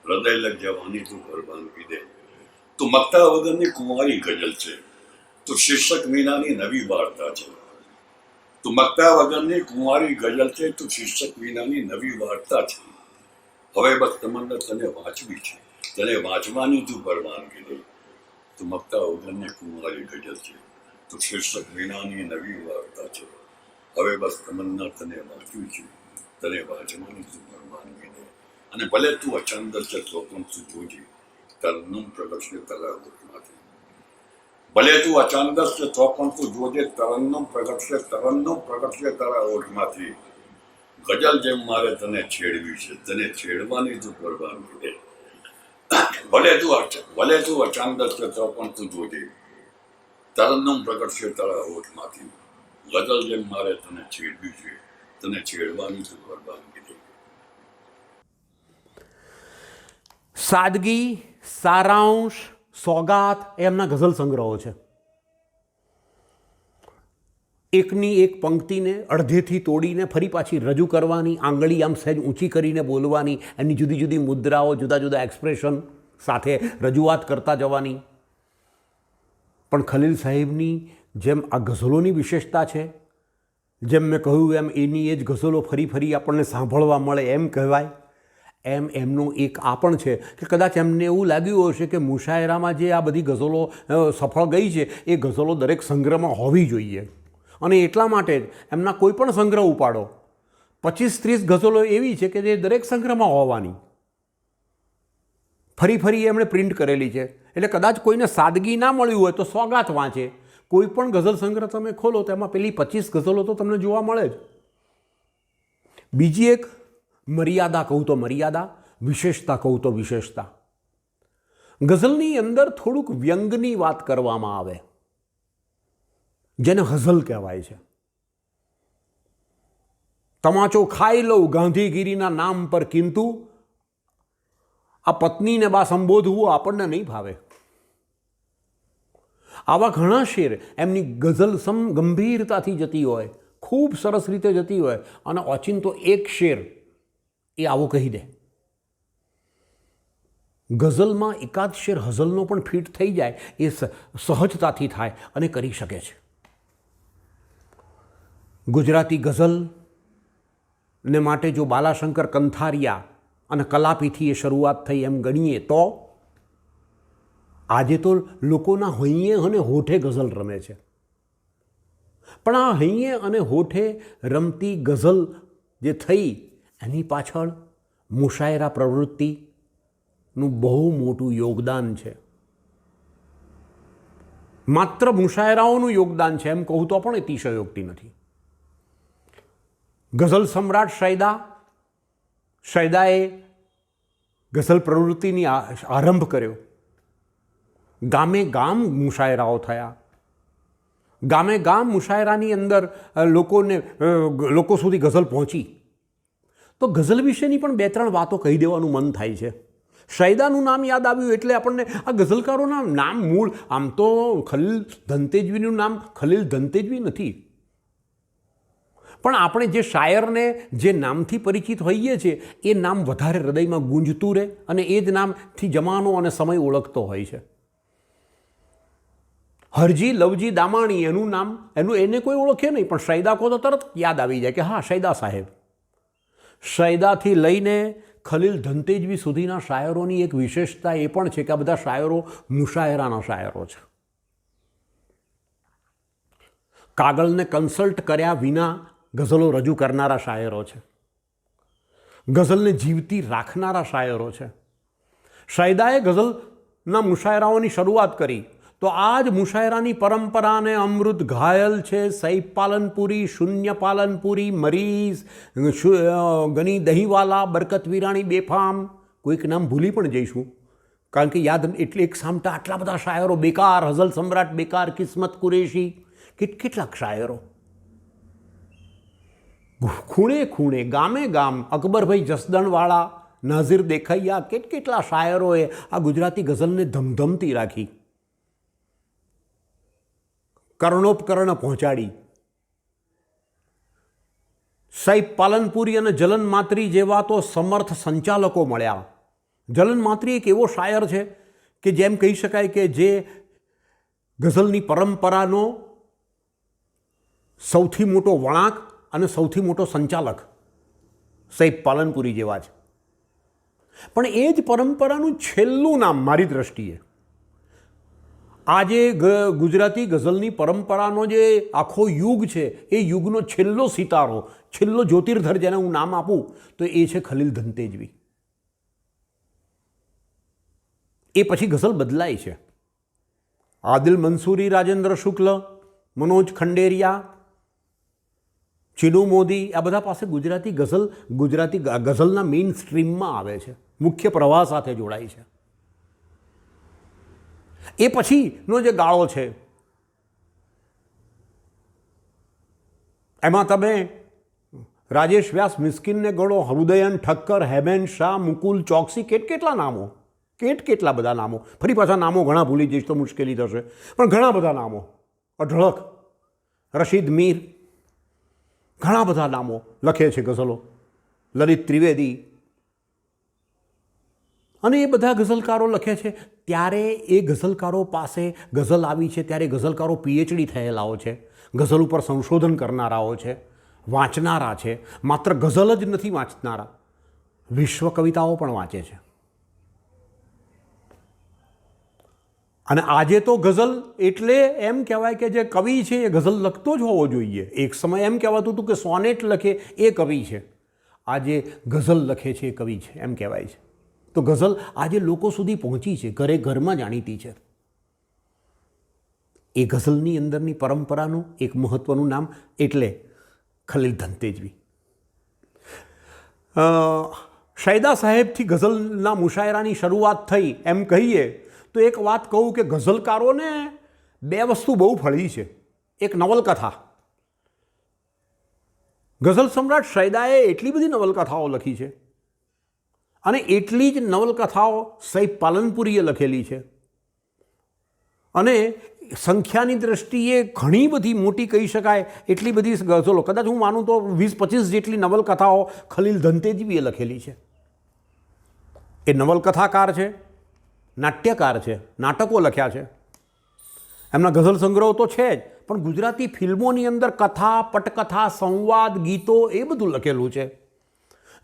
Speaker 4: હૃદય લગ જવાની તું પરવાનગી દે. તું મક્તા વગરની કુંવારી ગઝલ છે, તો શીર્ષક વિનાની નવી વાર્તા છે. તું મક્તા વગરની કુંવારી ગઝલ છે, તો શીર્ષક વિનાની નવી વાર્તા છે. હવે બસ તમન્ના તને વાંચવી છે, તને વાંચવાની તું પરવાનગી દે. તું મક્તા વગરની કુંવારી ગઝલ છે, તો શીર્ષક વિનાની નવી વાર્તા છે. હવે બસ તમન્ના તને વાંચવી છે, તને વાંચવાની તું પરવાનગી દે. અને ભલે તું અચાંદર છે તો પણ તું જોજે તરન્નુમ પ્રગટશે તારા હોઠમાંથી. ભલે તું અચાનક છે તો પણ તું જોજે તરન્નુમ પ્રગટશે તારા હોઠમાંથી. ગઝલ જેમ મારે તને છેડવી છે, તને છેડવાની તું પરવાનગી દે. ભલે તું અચાનક છે તો પણ તું જોજે તરન્નુમ પ્રગટશે તારા હોઠમાંથી. ગઝલ જેમ મારે તને છેડવી છે, તને છેડવાની તું પરવાનગી દે.
Speaker 3: સાદગી, સારાંશ, સોગાત એ એમના ગઝલ સંગ્રહો છે. એકની એક પંક્તિને અડધેથી તોડીને ફરી પાછી રજૂ કરવાની, આંગળી આમ સહેજ ઊંચી કરીને બોલવાની, એની જુદી જુદી મુદ્રાઓ, જુદા જુદા એક્સપ્રેશન સાથે રજૂઆત કરતા જવાની. પણ ખલીલ સાહેબની જેમ આ ગઝલોની વિશેષતા છે, જેમ મેં કહ્યું એમ એની એ જ ગઝલો ફરી ફરી આપણને સાંભળવા મળે એમ કહેવાય, એમ એમનું એક આ પણ છે કે કદાચ એમને એવું લાગ્યું હશે કે મુશાયરામાં જે આ બધી ગઝલો સફળ ગઈ છે એ ગઝલો દરેક સંગ્રહમાં હોવી જોઈએ. અને એટલા માટે જ એમના કોઈ પણ સંગ્રહ ઉપાડો, 25-30 ગઝલો એવી છે કે જે દરેક સંગ્રહમાં હોવાની ફરી ફરી એમણે પ્રિન્ટ કરેલી છે. એટલે કદાચ કોઈને સાદગી ના મળ્યું હોય તો સોગાત વાંચે. કોઈ પણ ગઝલ સંગ્રહ તમે ખોલો તો એમાં પેલી 25 ગઝલો તો તમને જોવા મળે જ. બીજી એક મર્યાદા કહું તો મર્યાદા, વિશેષતા કહું તો વિશેષતા. ગઝલની અંદર થોડુંક વ્યંગની વાત કરવામાં આવે, જેને હઝલ કહેવાય છે. તમાચો ખાઈ લઉં ગાંધીગીરીના નામ પર, કિંતુ આ પત્નીને બા સંબોધવું આપણને નહીં ભાવે. આવા ઘણા શેર એમની ગઝલ ગંભીરતાથી જતી હોય, ખૂબ સરસ રીતે જતી હોય, અને ઓચિંતો એક શેર એ આવો કહી દે. ગઝલમાં એકાદ શેર હઝલનો પણ ફિટ થઈ જાય એ સહજતાથી થાય અને કરી શકે છે. ગુજરાતી ગઝલને માટે જો બાલાશંકર કંથારિયા અને કલાપીથી એ શરૂઆત થઈ એમ ગણીએ તો આજે તો લોકોના હૈયે અને હોઠે ગઝલ રમે છે. પણ આ હૈયે અને હોઠે રમતી ગઝલ જે થઈ એની પાછળ મુશાયરા પ્રવૃત્તિનું બહુ મોટું યોગદાન છે. માત્ર મુશાયરાઓનું યોગદાન છે એમ કહું તો પણ અતિશયોક્તિ નથી. ગઝલ સમ્રાટ શૈદાએ ગઝલ પ્રવૃત્તિની આરંભ કર્યો. ગામે ગામ મુશાયરાઓ થયા. ગામે ગામ મુશાયરાની અંદર લોકો સુધી ગઝલ પહોંચી. તો ગઝલ વિશેની પણ 2-3 વાતો કહી દેવાનું મન થાય છે. શૈદાનું નામ યાદ આવ્યું એટલે આપણને આ ગઝલકારોના નામ મૂળ આમ તો ખલીલ ધનતેજવીનું નામ ખલીલ ધનતેજવી નથી, પણ આપણે જે શાયરને જે નામથી પરિચિત હોઈએ છીએ એ નામ વધારે હૃદયમાં ગુંજતું રહે અને એ જ નામથી જમાનો અને સમય ઓળખતો હોય છે. હરજી લવજી દામાણી એનું નામ એને કોઈ ઓળખે નહીં, પણ શૈદા કહો તો તરત યાદ આવી જાય કે હા શૈદા સાહેબ. શૈદાથી લઈને ખલીલ ધનતેજવી સુધીના શાયરોની એક વિશેષતા એ પણ છે કે આ બધા શાયરો મુશાયરાના શાયરો છે. કાગળને કન્સલ્ટ કર્યા વિના ગઝલો રજૂ કરનારા શાયરો છે. ગઝલને જીવતી રાખનારા શાયરો છે. શૈદાએ ગઝલના મુશાયરાઓની શરૂઆત કરી તો આ જ મુશાયરાની પરંપરાને અમૃત ઘાયલ છે સૈફ પાલનપુરી, શૂન્ય પાલનપુરી, મરીઝ, ગની દહીંવાલા, બરકત વિરાણી, બેફામ, કોઈક નામ ભૂલી પણ જઈશું કારણ કે યાદ એટલે એક સામટા આટલા બધા શાયરો, બેકાર, હઝલ સમ્રાટ બેકાર, કિસ્મત કુરેશી, કેટલાક શાયરો, ખૂણે ખૂણે, ગામે ગામ, અકબરભાઈ જસદણવાળા, નાઝિર દેખૈયા, કેટલા શાયરોએ આ ગુજરાતી ગઝલને ધમધમતી રાખી, કર્ણોપકર્ણ પહોંચાડી. સૈફ પાલનપુરી અને જલન માત્રી જેવા તો સમર્થ સંચાલકો મળ્યા. જલન માત્રી એક એવો શાયર છે કે જેમ કહી શકાય કે જે ગઝલની પરંપરાનો સૌથી મોટો વળાંક અને સૌથી મોટો સંચાલક સૈફ પાલનપુરી જેવા છે. પણ એ જ પરંપરાનું છેલ્લું નામ મારી દ્રષ્ટિએ આજે ગુજરાતી ગઝલની પરંપરાનો જે આખો યુગ છે એ યુગનો છેલ્લો સિતારો, છેલ્લો જ્યોતિર્ધર જેને હું નામ આપું તો એ છે ખલીલ ધનતેજવી. એ પછી ગઝલ બદલાય છે. આદિલ મંસૂરી, રાજેન્દ્ર શુક્લ, મનોજ ખંડેરિયા, ચિનુ મોદી, આ બધા પાસે ગુજરાતી ગઝલના મેઇન સ્ટ્રીમમાં આવે છે, મુખ્ય પ્રવાહ સાથે જોડાય છે. એ પછીનો જે ગાળો છે એમાં તમે રાજેશ વ્યાસ મિસ્કિનને ગણો, હૃદયન ઠક્કર, હેમેન શાહ, મુકુલ ચોકસી, કેટલા નામો, કેટલા બધા નામો, ફરી પાછા નામો ઘણા ભૂલી જઈશ તો મુશ્કેલી થશે, પણ ઘણા બધા નામો, અઢળક, રશીદ મીર, ઘણા બધા નામો લખે છે ગઝલો, લલિત ત્રિવેદી, અને એ બધા ગઝલકારો લખે છે. ત્યારે એ ગઝલકારો પાસે ગઝલ આવી છે ત્યારે ગઝલકારો પીએચડી થયેલાઓ છે, ગઝલ ઉપર સંશોધન કરનારાઓ છે, વાંચનારા છે. માત્ર ગઝલ જ નથી વાંચનારા, વિશ્વ કવિતાઓ પણ વાંચે છે. અને આજે તો ગઝલ એટલે એમ કહેવાય કે જે કવિ છે એ ગઝલ લખતો જ હોવો જોઈએ. એક સમય એમ કહેવાતું હતું કે સોનેટ લખે એ કવિ છે, આજે ગઝલ લખે છે એ કવિ છે એમ કહેવાય છે. તો ગઝલ આજે લોકો સુધી પહોંચી છે, ઘરે ઘરમાં જાણીતી છે. એ ગઝલની અંદરની પરંપરાનું એક મહત્ત્વનું નામ એટલે ખલીલ ધનતેજવી. શાયદા સાહેબથી ગઝલના મુશાયરાની શરૂઆત થઈ એમ કહીએ તો એક વાત કહું કે ગઝલકારોને બે વસ્તુ બહુ ફળી છે. એક નવલકથા. ગઝલ સમ્રાટ શાયદાએ એટલી બધી નવલકથાઓ લખી છે અને એટલી જ નવલકથાઓ સૈફ પાલનપુરીએ લખેલી છે અને સંખ્યાની દ્રષ્ટિએ ઘણી બધી મોટી કહી શકાય એટલી બધી ગઝલો, કદાચ હું માનું તો 20-25 જેટલી નવલકથાઓ ખલીલ ધનતેજવીએ લખેલી છે. એ નવલકથાકાર છે, નાટ્યકાર છે, નાટકો લખ્યા છે, એમના ગઝલ સંગ્રહો તો છે જ, પણ ગુજરાતી ફિલ્મોની અંદર કથા, પટકથા, સંવાદ, ગીતો એ બધું લખેલું છે.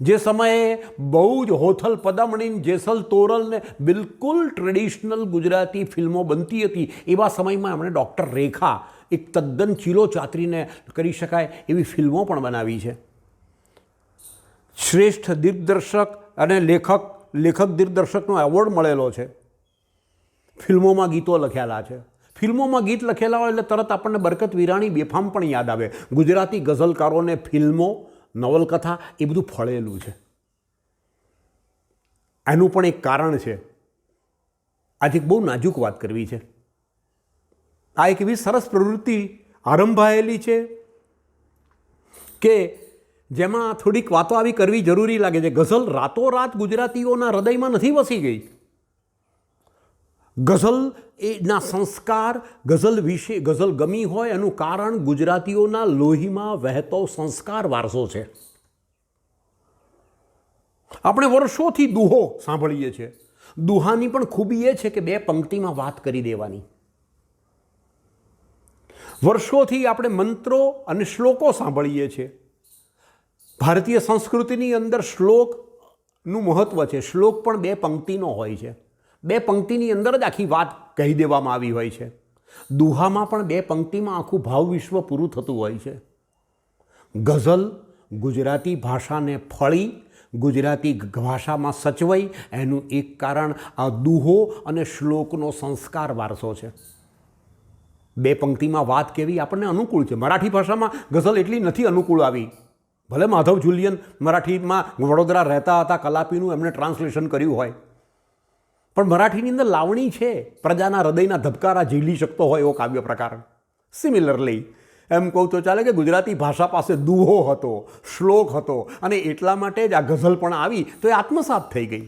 Speaker 3: જે સમયે બહુ જ હોથલ પદમણી, જેસલ તોરલને બિલકુલ ટ્રેડિશનલ ગુજરાતી ફિલ્મો બનતી હતી એવા સમયમાં એમણે ડૉક્ટર રેખા, એક તદ્દન ચીલો ચાતરીને કરી શકાય એવી ફિલ્મો પણ બનાવી છે. શ્રેષ્ઠ દિગ્દર્શક અને લેખક દિગ્દર્શકનો એવોર્ડ મળેલો છે. ફિલ્મોમાં ગીતો લખેલા છે. ફિલ્મોમાં ગીત લખેલા હોય એટલે તરત આપણને બરકત વિરાણી, બેફામ પણ યાદ આવે. ગુજરાતી ગઝલકારોને ફિલ્મો, નવલકથા એ બધું ફળેલું છે. એનું પણ એક કારણ છે. આજે એક બહુ નાજુક વાત કરવી છે. આ એક એવી સરસ પ્રવૃત્તિ આરંભાયેલી છે કે જેમાં થોડીક વાતો આવી કરવી જરૂરી લાગે છે. ગઝલ રાતોરાત ગુજરાતીઓના હૃદયમાં નથી વસી ગઈ. ગઝલ એના સંસ્કાર, ગઝલ વિશે ગઝલ ગમી હોય એનું કારણ ગુજરાતીઓના લોહીમાં વહેતો સંસ્કાર વારસો છે. આપણે વર્ષોથી દુહો સાંભળીએ છીએ. દુહાની પણ ખૂબી એ છે કે બે પંક્તિમાં વાત કરી દેવાની. વર્ષોથી આપણે મંત્રો અને શ્લોકો સાંભળીએ છીએ. ભારતીય સંસ્કૃતિની અંદર શ્લોકનું મહત્ત્વ છે. શ્લોક પણ બે પંક્તિનો હોય છે. બે પંક્તિની અંદર જ આખી વાત કહી દેવામાં આવી હોય છે. દુહામાં પણ બે પંક્તિમાં આખું ભાવ વિશ્વ પૂરું થતું હોય છે. ગઝલ ગુજરાતી ભાષાને ફળી, ગુજરાતી ભાષામાં સચવાઈ એનું એક કારણ આ દુહો અને શ્લોકનો સંસ્કાર વારસો છે. બે પંક્તિમાં વાત કેવી આપણને અનુકૂળ છે. મરાઠી ભાષામાં ગઝલ એટલી નથી અનુકૂળ આવી. ભલે માધવ જુલિયન મરાઠીમાં વડોદરા રહેતા હતા, કલાપીનું એમણે ટ્રાન્સલેશન કર્યું હોય, પણ મરાઠીની અંદર લાવણી છે, પ્રજાના હૃદયના ધબકારા ઝીલી શકતો હોય એવો કાવ્ય પ્રકાર. સિમિલરલી એમ કહું તો ચાલે કે ગુજરાતી ભાષા પાસે દુહો હતો, શ્લોક હતો, અને એટલા માટે જ આ ગઝલ પણ આવી તો એ આત્મસાત થઈ ગઈ.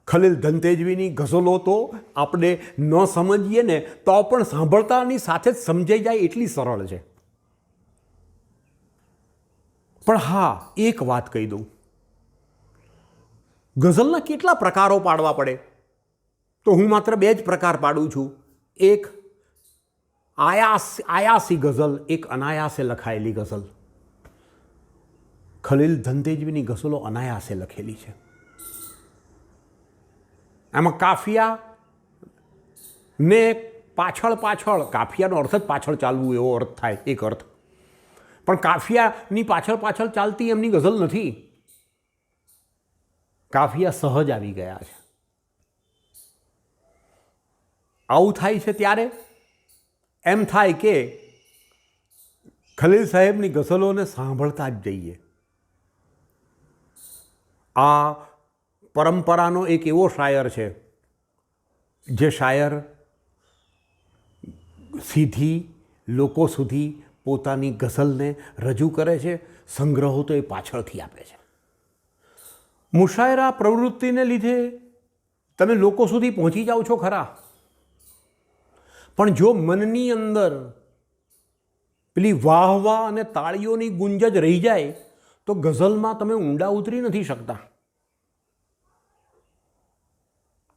Speaker 3: ખલીલ ધનતેજવીની ગઝલો તો આપણે ન સમજીએ ને તો પણ સાંભળતાની સાથે જ સમજાઈ જાય એટલી સરળ છે. પણ હા, એક વાત કહી દઉં, ગઝલના કેટલા પ્રકારો પાડવા પડે તો હું માત્ર બે જ પ્રકાર પાડું છું. એક આયાસી ગઝલ, એક અનાયાસે લખાયેલી ગઝલ. ખલીલ ધનતેજવીની ગઝલો અનાયાસે લખેલી છે. એમાં કાફિયા ને પાછળ કાફિયાનો અર્થ જ પાછળ ચાલવું એવો અર્થ થાય, એક અર્થ. પણ કાફિયાની પાછળ ચાલતી એમની ગઝલ નથી. કાફિયા સહજ આવી ગયા છે. આવું થાય છે ત્યારે એમ થાય કે ખલીલ સાહેબની ગઝલોને સાંભળતા જ જઈએ. આ પરંપરાનો એક એવો શાયર છે જે શાયર સીધી લોકો સુધી પોતાની ગઝલને રજૂ કરે છે, સંગ્રહો તો એ પાછળથી આપે છે. મુશાયરા પ્રવૃત્તિને લીધે તમે લોકો સુધી પહોંચી જાઓ છો ખરા, પણ જો મનની અંદર પેલી વાહ અને તાળીઓની ગુંજ જ રહી જાય તો ગઝલમાં તમે ઊંડા ઉતરી નથી શકતા.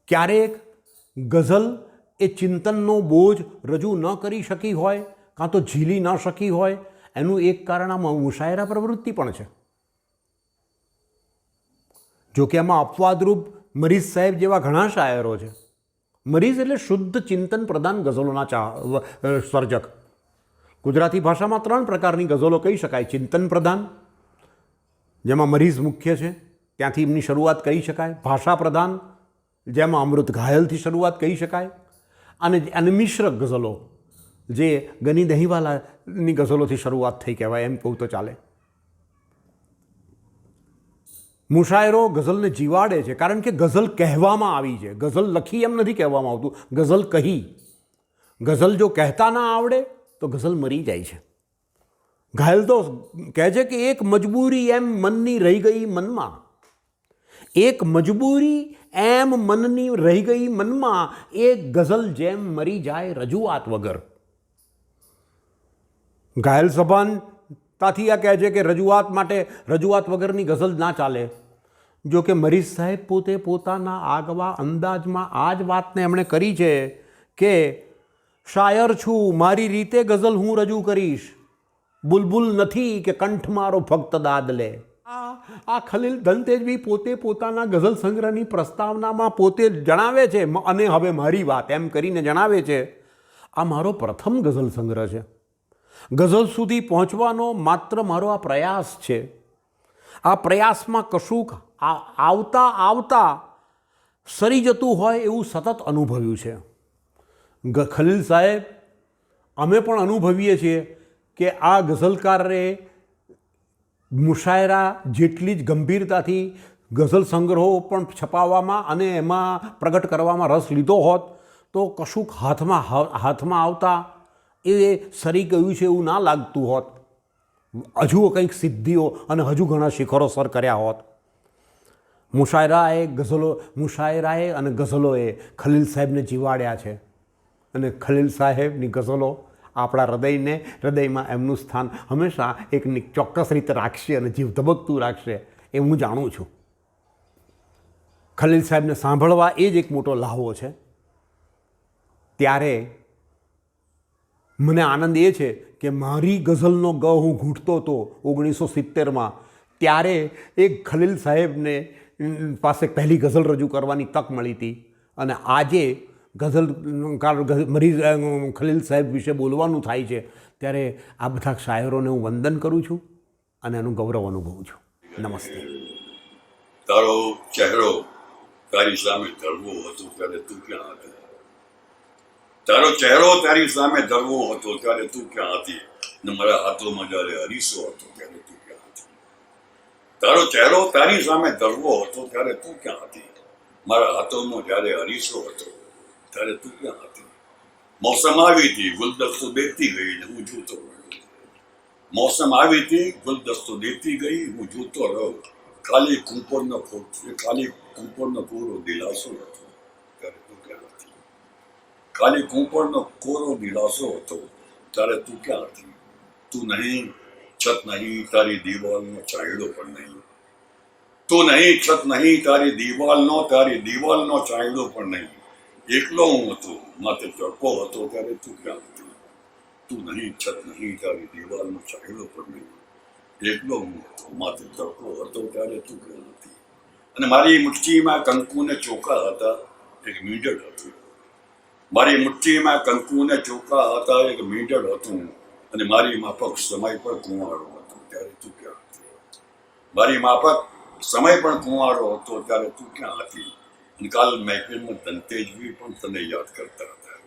Speaker 3: ક્યારેક ગઝલ એ ચિંતનનો બોજ રજૂ ન કરી શકી હોય કાં તો ઝીલી ન શકી હોય, એનું એક કારણ આ મુશાયરા પ્રવૃત્તિ પણ છે. જોકે એમાં અપવાદરૂપ મરીઝ સાહેબ જેવા ઘણા શાયરો છે. મરીઝ એટલે શુદ્ધ ચિંતન પ્રધાન ગઝલોના સર્જક. ગુજરાતી ભાષામાં 3 પ્રકારની ગઝલો કહી શકાય. ચિંતન પ્રધાન, જેમાં મરીઝ મુખ્ય છે, ત્યાંથી એમની શરૂઆત કહી શકાય. ભાષા પ્રધાન, જેમાં અમૃત ઘાયલથી શરૂઆત કહી શકાય. અને મિશ્ર ગઝલો, જે ગની દહીંવાલાની ગઝલોથી શરૂઆત થઈ કહેવાય, એમ કહું તો ચાલે. મુશાયરો ગઝલને જીવાડે છે, કારણ કે ગઝલ કહેવામાં આવી છે. ગઝલ લખી એમ નથી કહેવામાં આવતું, ગઝલ કહી. ગઝલ જો કહેતા ના આવડે તો ગઝલ મરી જાય છે. ઘાયલ તો કહે છે કે એક મજબૂરી એમ મનની રહી ગઈ મનમાં, એક મજબૂરી એમ મનની રહી ગઈ મનમાં, એક ગઝલ જેમ મરી જાય રજૂઆત વગર. ઘાયલ સભાનતાથી આ કહે છે કે રજૂઆત વગરની ગઝલ ના ચાલે. જો કે મરીઝ સાહેબ પોતે પોતાના આગવા અંદાજમાં આ જ વાતને એમણે કરી છે કે શાયર છું, મારી રીતે ગઝલ હું રજૂ કરીશ, બુલબુલ નથી કે કંઠ મારો ફક્ત દાદ લે. આ ખલીલ ધનતેજવી પોતે પોતાના ગઝલ સંગ્રહની પ્રસ્તાવનામાં પોતે જણાવે છે, અને હવે મારી વાત એમ કરીને જણાવે છે, આ મારો પ્રથમ ગઝલ સંગ્રહ છે. ગઝલ સુધી પહોંચવાનો માત્ર મારો આ પ્રયાસ છે. આ પ્રયાસમાં કશુંક આવતા સરી જતું હોય એવું સતત અનુભવ્યું છે. ખલીલ સાહેબ, અમે પણ અનુભવીએ છીએ કે આ ગઝલકારે મુશાયરા જેટલી જ ગંભીરતાથી ગઝલ સંગ્રહો પણ છપાવવામાં અને એમાં પ્રગટ કરવામાં રસ લીધો હોત તો કશુંક હાથમાં આવતા એ સરી ગયું છે એવું ના લાગતું હોત. હજુ કંઈક સિદ્ધિઓ અને હજુ ઘણા શિખરો સર કર્યા હોત. મુશાયરાએ અને ગઝલોએ ખલીલ સાહેબને જીવાડ્યા છે, અને ખલીલ સાહેબની ગઝલો આપણા હૃદયમાં એમનું સ્થાન હંમેશા એક ચોક્કસ રીતે રાખશે અને જીવ ધબકતું રાખશે એ હું જાણું છું. ખલીલ સાહેબને સાંભળવા એ જ એક મોટો લહાવો છે. ત્યારે મને આનંદ એ છે કે મારી ગઝલનો ગ હું ઘૂંટતો હતો 1970માં, ત્યારે એક ખલીલ સાહેબને પાસે પહેલી ગઝલ રજૂ કરવાની તક મળી હતી. અને આજે ખલીલ સાહેબ વિશે બોલવાનું થાય છે ત્યારે આ બધા શાયરોને હું વંદન કરું છું અને એનું ગૌરવ અનુભવું છું. નમસ્તે.
Speaker 4: તારો ચહેરો તારી સામે ઢળવો હતો ત્યારે તું ક્યાં હતો? તારો ચહેરો તારી સામે ધરવો હતો ત્યારે તું ક્યાં હતી? ને મારા હાથોમાં જ્યારે અરીસો હતો ત્યારે તું ક્યાં હતી? તારો ચહેરો તારી સામે ધરવો હતો ત્યારે તું ક્યાં હતી? મારા હાથોમાં જ્યારે અરીસો હતો ત્યારે તું ક્યાં હતી? મોસમ આવી હતી, ગુલદસ્તો દેતી ગઈ ને હું જોતો રહ્યો. મોસમ આવી હતી, ગુલદસ્તો દેતી ગઈ, હું જોતો રહ્યો. ખાલી કુંપળનો કોરો દિલાસો હતો ત્યારે તું ક્યાં હતી? ખાલી કુંપળનો કોરો દિલાસો હતો ત્યારે તું ક્યાં હતી? તું નહીં, છત નહીં, તારી દિવાલનો ચાયડો પણ નહીં. તું નહીં, છત નહીં, તારી દિવાલનો ચાયડો પણ નહીં. એકલો હું હતો, માથે તડકો હતો ત્યારે તું ક્યાં હતી? તું નહીં, છત નહીં, તારી દિવાલનો ચાયડો પણ નહીં. એકલો હું હતો, માથે તડકો હતો ત્યારે તું ક્યાં હતી? અને મારી મુઠ્ઠીમાં કંકુને ચોખા હતા, એક મીંડળ હતું. મારી મુઠ્ઠીમાં કંકુને ચોખા હતા, એક મીંડળ હતું. અને મારી માફક સમય પર કુંવારો હતો ત્યારે તું ક્યાં હતી? મારી માફક સમય પણ કુંવારો હતો ત્યારે તું ક્યાં હતી? અને કાલ મહેફિલમાં ધનતેજવી પણ તને યાદ કરતા હતા.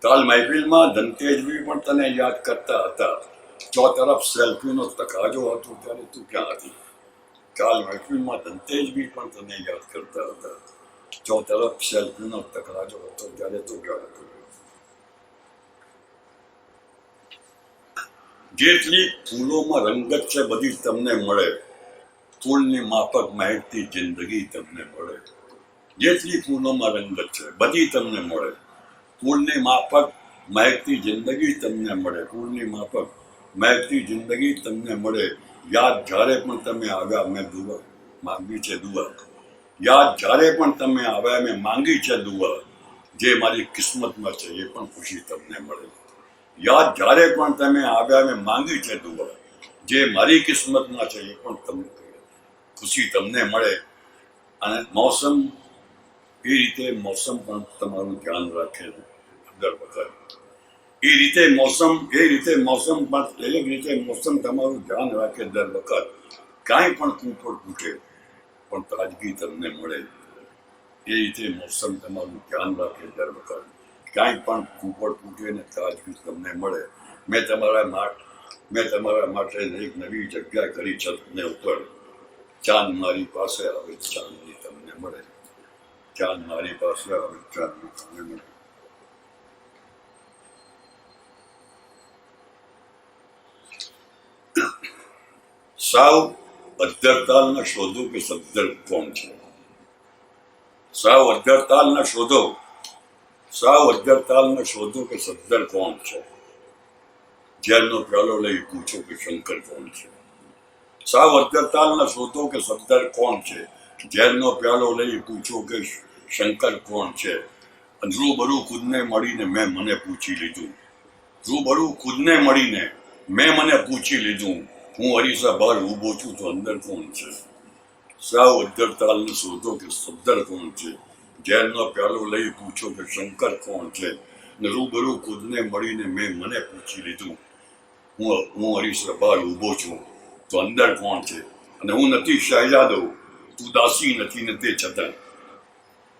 Speaker 4: કાલ મહેફિલમાં ધનતેજવી પણ તને યાદ કરતા હતા. ચોતરફ સેલ્ફીનો તકાજો હતો ત્યારે તું ક્યાં હતી? કાલ મહેફિલમાં ધનતેજવી પણ તને યાદ કરતા હતા. ચોતરફ સેલ્ફીનો તકાજો હતો ત્યારે તું ક્યાં હતી? જેટલી ફૂલોમાં રંગત છે બધી તમને મળે, ફૂલની માફક મહેકતી જિંદગી તમને મળે. જેટલી ફૂલોમાં રંગત છે બધી તમને મળે, ફૂલની માફક મહેકતી જિંદગી તમને મળે. ફૂલની માફક મહેકતી જિંદગી તમને મળે. યાદ જ્યારે પણ તમે આવ્યા મેં દુઆ માંગી છે દુઆ. યાદ જ્યારે પણ તમે આવ્યા મેં માંગી છે દુઆ. જે મારી કિસ્મતમાં છે એ પણ ખુશી તમને મળે. યાદ જ્યારે પણ તમે આવ્યા મેં માંગી છે દુઆ. જે મારી કિસ્મતમાં છે એ પણ તમને ખુશી તમને મળે. અને મોસમ એ રીતે મોસમ પણ તમારું ધ્યાન રાખે દર વખત. એ રીતે મોસમ પણ એક રીતે મોસમ તમારું ધ્યાન રાખે દર વખત. કાંઈ પણ કૂપળ તૂટે પણ તાજગી તમને મળે. એ રીતે મોસમ તમારું ધ્યાન રાખે દર વખત. કાંઈ પણ કૂપળ તૂટે ને તાજગી તમને મળે. મેં તમારા માટે એક નવી જગ્યા કરી છતને ઉપર. ચાંદ મારી પાસે આવે ચાંદની તમને મળે. ચાંદ મારી પાસે આવે ચાંદની તમને મળે. સાવ અધ્ધર તાલ ન શોધો કે સદ્ધર કોણ છે. સાવ અધ્ધર તાલ ન શોધો કે સદ્ધર કોણ છે. ઝેરનો પ્યાલો લઈ પૂછો કે શંકર કોણ છે. સાવ અધ્ધર તાલ ન શોધો કે સદ્ધર કોણ છે. ઝેરનો પ્યાલો લઈ પૂછો કે શંકર કોણ છે. રૂબરૂ ખુદને મળીને મેં મને પૂછી લીધું. હું અરીસા બહાર ઊભો છું તો અંદર કોણ છે. સાવ અધ્ધર તાલ ન શોધો કે સદ્ધર કોણ છે. ઝેરનો પ્યાલો લઈ પૂછો કે શંકર કોણ છે. ને રૂબરૂ ખુદને મળીને મેં મને પૂછી લીધું. હું અરીસા બહાર ઊભો છું તો અંદર કોણ છે. અને હું નથી શહેજાદો, તું દાસી નથી ને તે છતાં.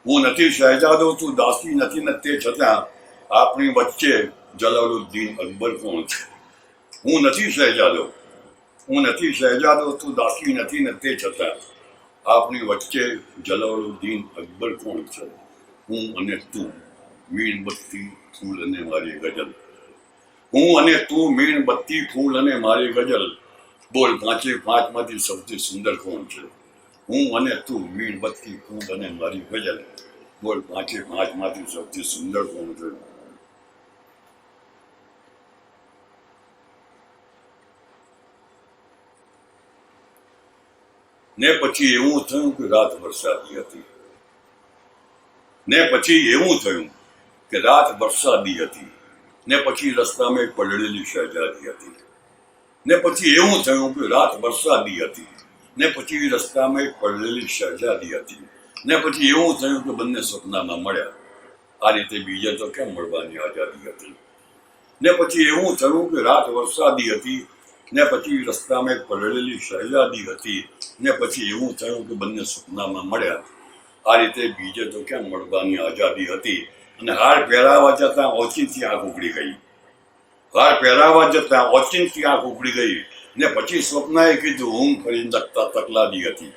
Speaker 4: હું નથી શહેજાદો, તું દાસી નથી ને તે છતાં આપણી વચ્ચે જલાલુદ્દીન અકબર કોણ છે. હું નથી શહેજાદો, તું દાસી નથી ને તે છતાં આપણી વચ્ચે જલાલુદ્દીન અકબર કોણ છે. હું અને તું મીણબત્તી ફૂલ અને મારી ગઝલ. હું અને તું મીણબત્તી ફૂલ અને મારી ગઝલ. બોલ પાંચે પાંચમાંથી સૌથી સુંદર કોણ છે. હું અને તું મીણબત્તી ફૂલ અને મારી ગઝલ. બોલ પાંચે પાંચમાંથી સૌથી સુંદર કોણ છે. ને પછી એવું થયું કે રાત વરસાદી હતી. ને પછી રસ્તામાં એક પલળેલી શહેજાદી હતી. ને પછી એવું થયું કે રાત વરસાદી હતી. ને પછી રસ્તામાં એક પલળેલી શહેજાદી હતી. ને પછી એવું થયું કે બંને સપનામાં મળ્યા. આ રીતે બીજે તો કેમ મળવાની આઝાદી હતી. ને પછી એવું થયું કે રાત વરસાદી હતી. ને પછી રસ્તામાં એક પલળેલી શહેજાદી હતી. ને પછી એવું થયું કે બંને સપનામાં મળ્યા. આ રીતે બીજે તો ક્યાં મળવાની આઝાદી હતી. અને હાર પહેરાવા જતાં ઓચિંતી આંખ ઉઘડી ગઈ. હાર પહેરાવા જતાં ઓચિંતી આંખ ઉઘડી ગઈ ને પછી સ્વપ્નાએ કીધું ઊંઘ ફરી તકલાદી હતી.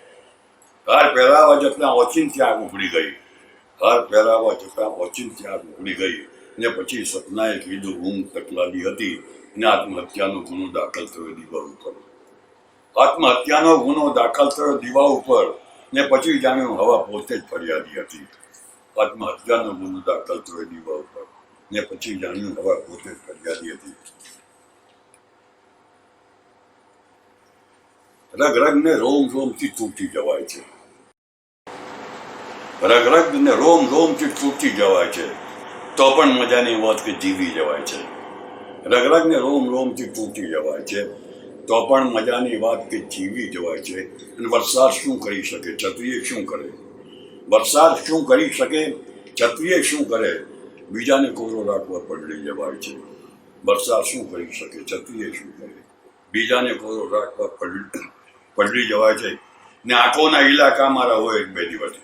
Speaker 4: હાર પહેરાવા જતાં ઓચિંતી આંખ ઉઘડી ગઈ. હાર પહેરાવા જતાં ઓચિંતી આંખ ઉઘડી ગઈ ને પછી સપનાએ કીધું ઊંઘ તકલાદી હતી ને આત્મહત્યાનો ગુનો દાખલ થયો દીવા ઉપર. આત્મહત્યાનો ગુનો દાખલ થયો દીવા ઉપર ને પછી જાણ્યું હવા પોતે જ ફરિયાદી હતી. આત્મહત્યાનો ગુનો દાખલ થયો દીવા ઉપર ને પછી જાણ્યું હવા પોતે જ ફરિયાદી હતી. રગ રગ ને રોમ રોમથી તૂટી જવાય છે. રગ રગ ને રોમ રોમથી તૂટી જવાય છે તો પણ મજાની વાત કે જીવી જવાય છે. રગ રગ ને રોમ રોમથી તૂટી જવાય છે તો પણ મજાની વાત કે જીવી જવાય છે. અને વરસાદ શું કરી શકે, છત્રીએ શું કરે? વરસાદ શું કરી શકે, છત્રીએ શું કરે? બીજાને કોરો રાખવા પલળી જવાય છે. વરસાદ શું કરી શકે, છત્રીએ શું કરે? બીજાને કોરો રાખવા પલળી જવાય છે. ને આંખોના ઇલાકામાં રહો એક બે દિવસ.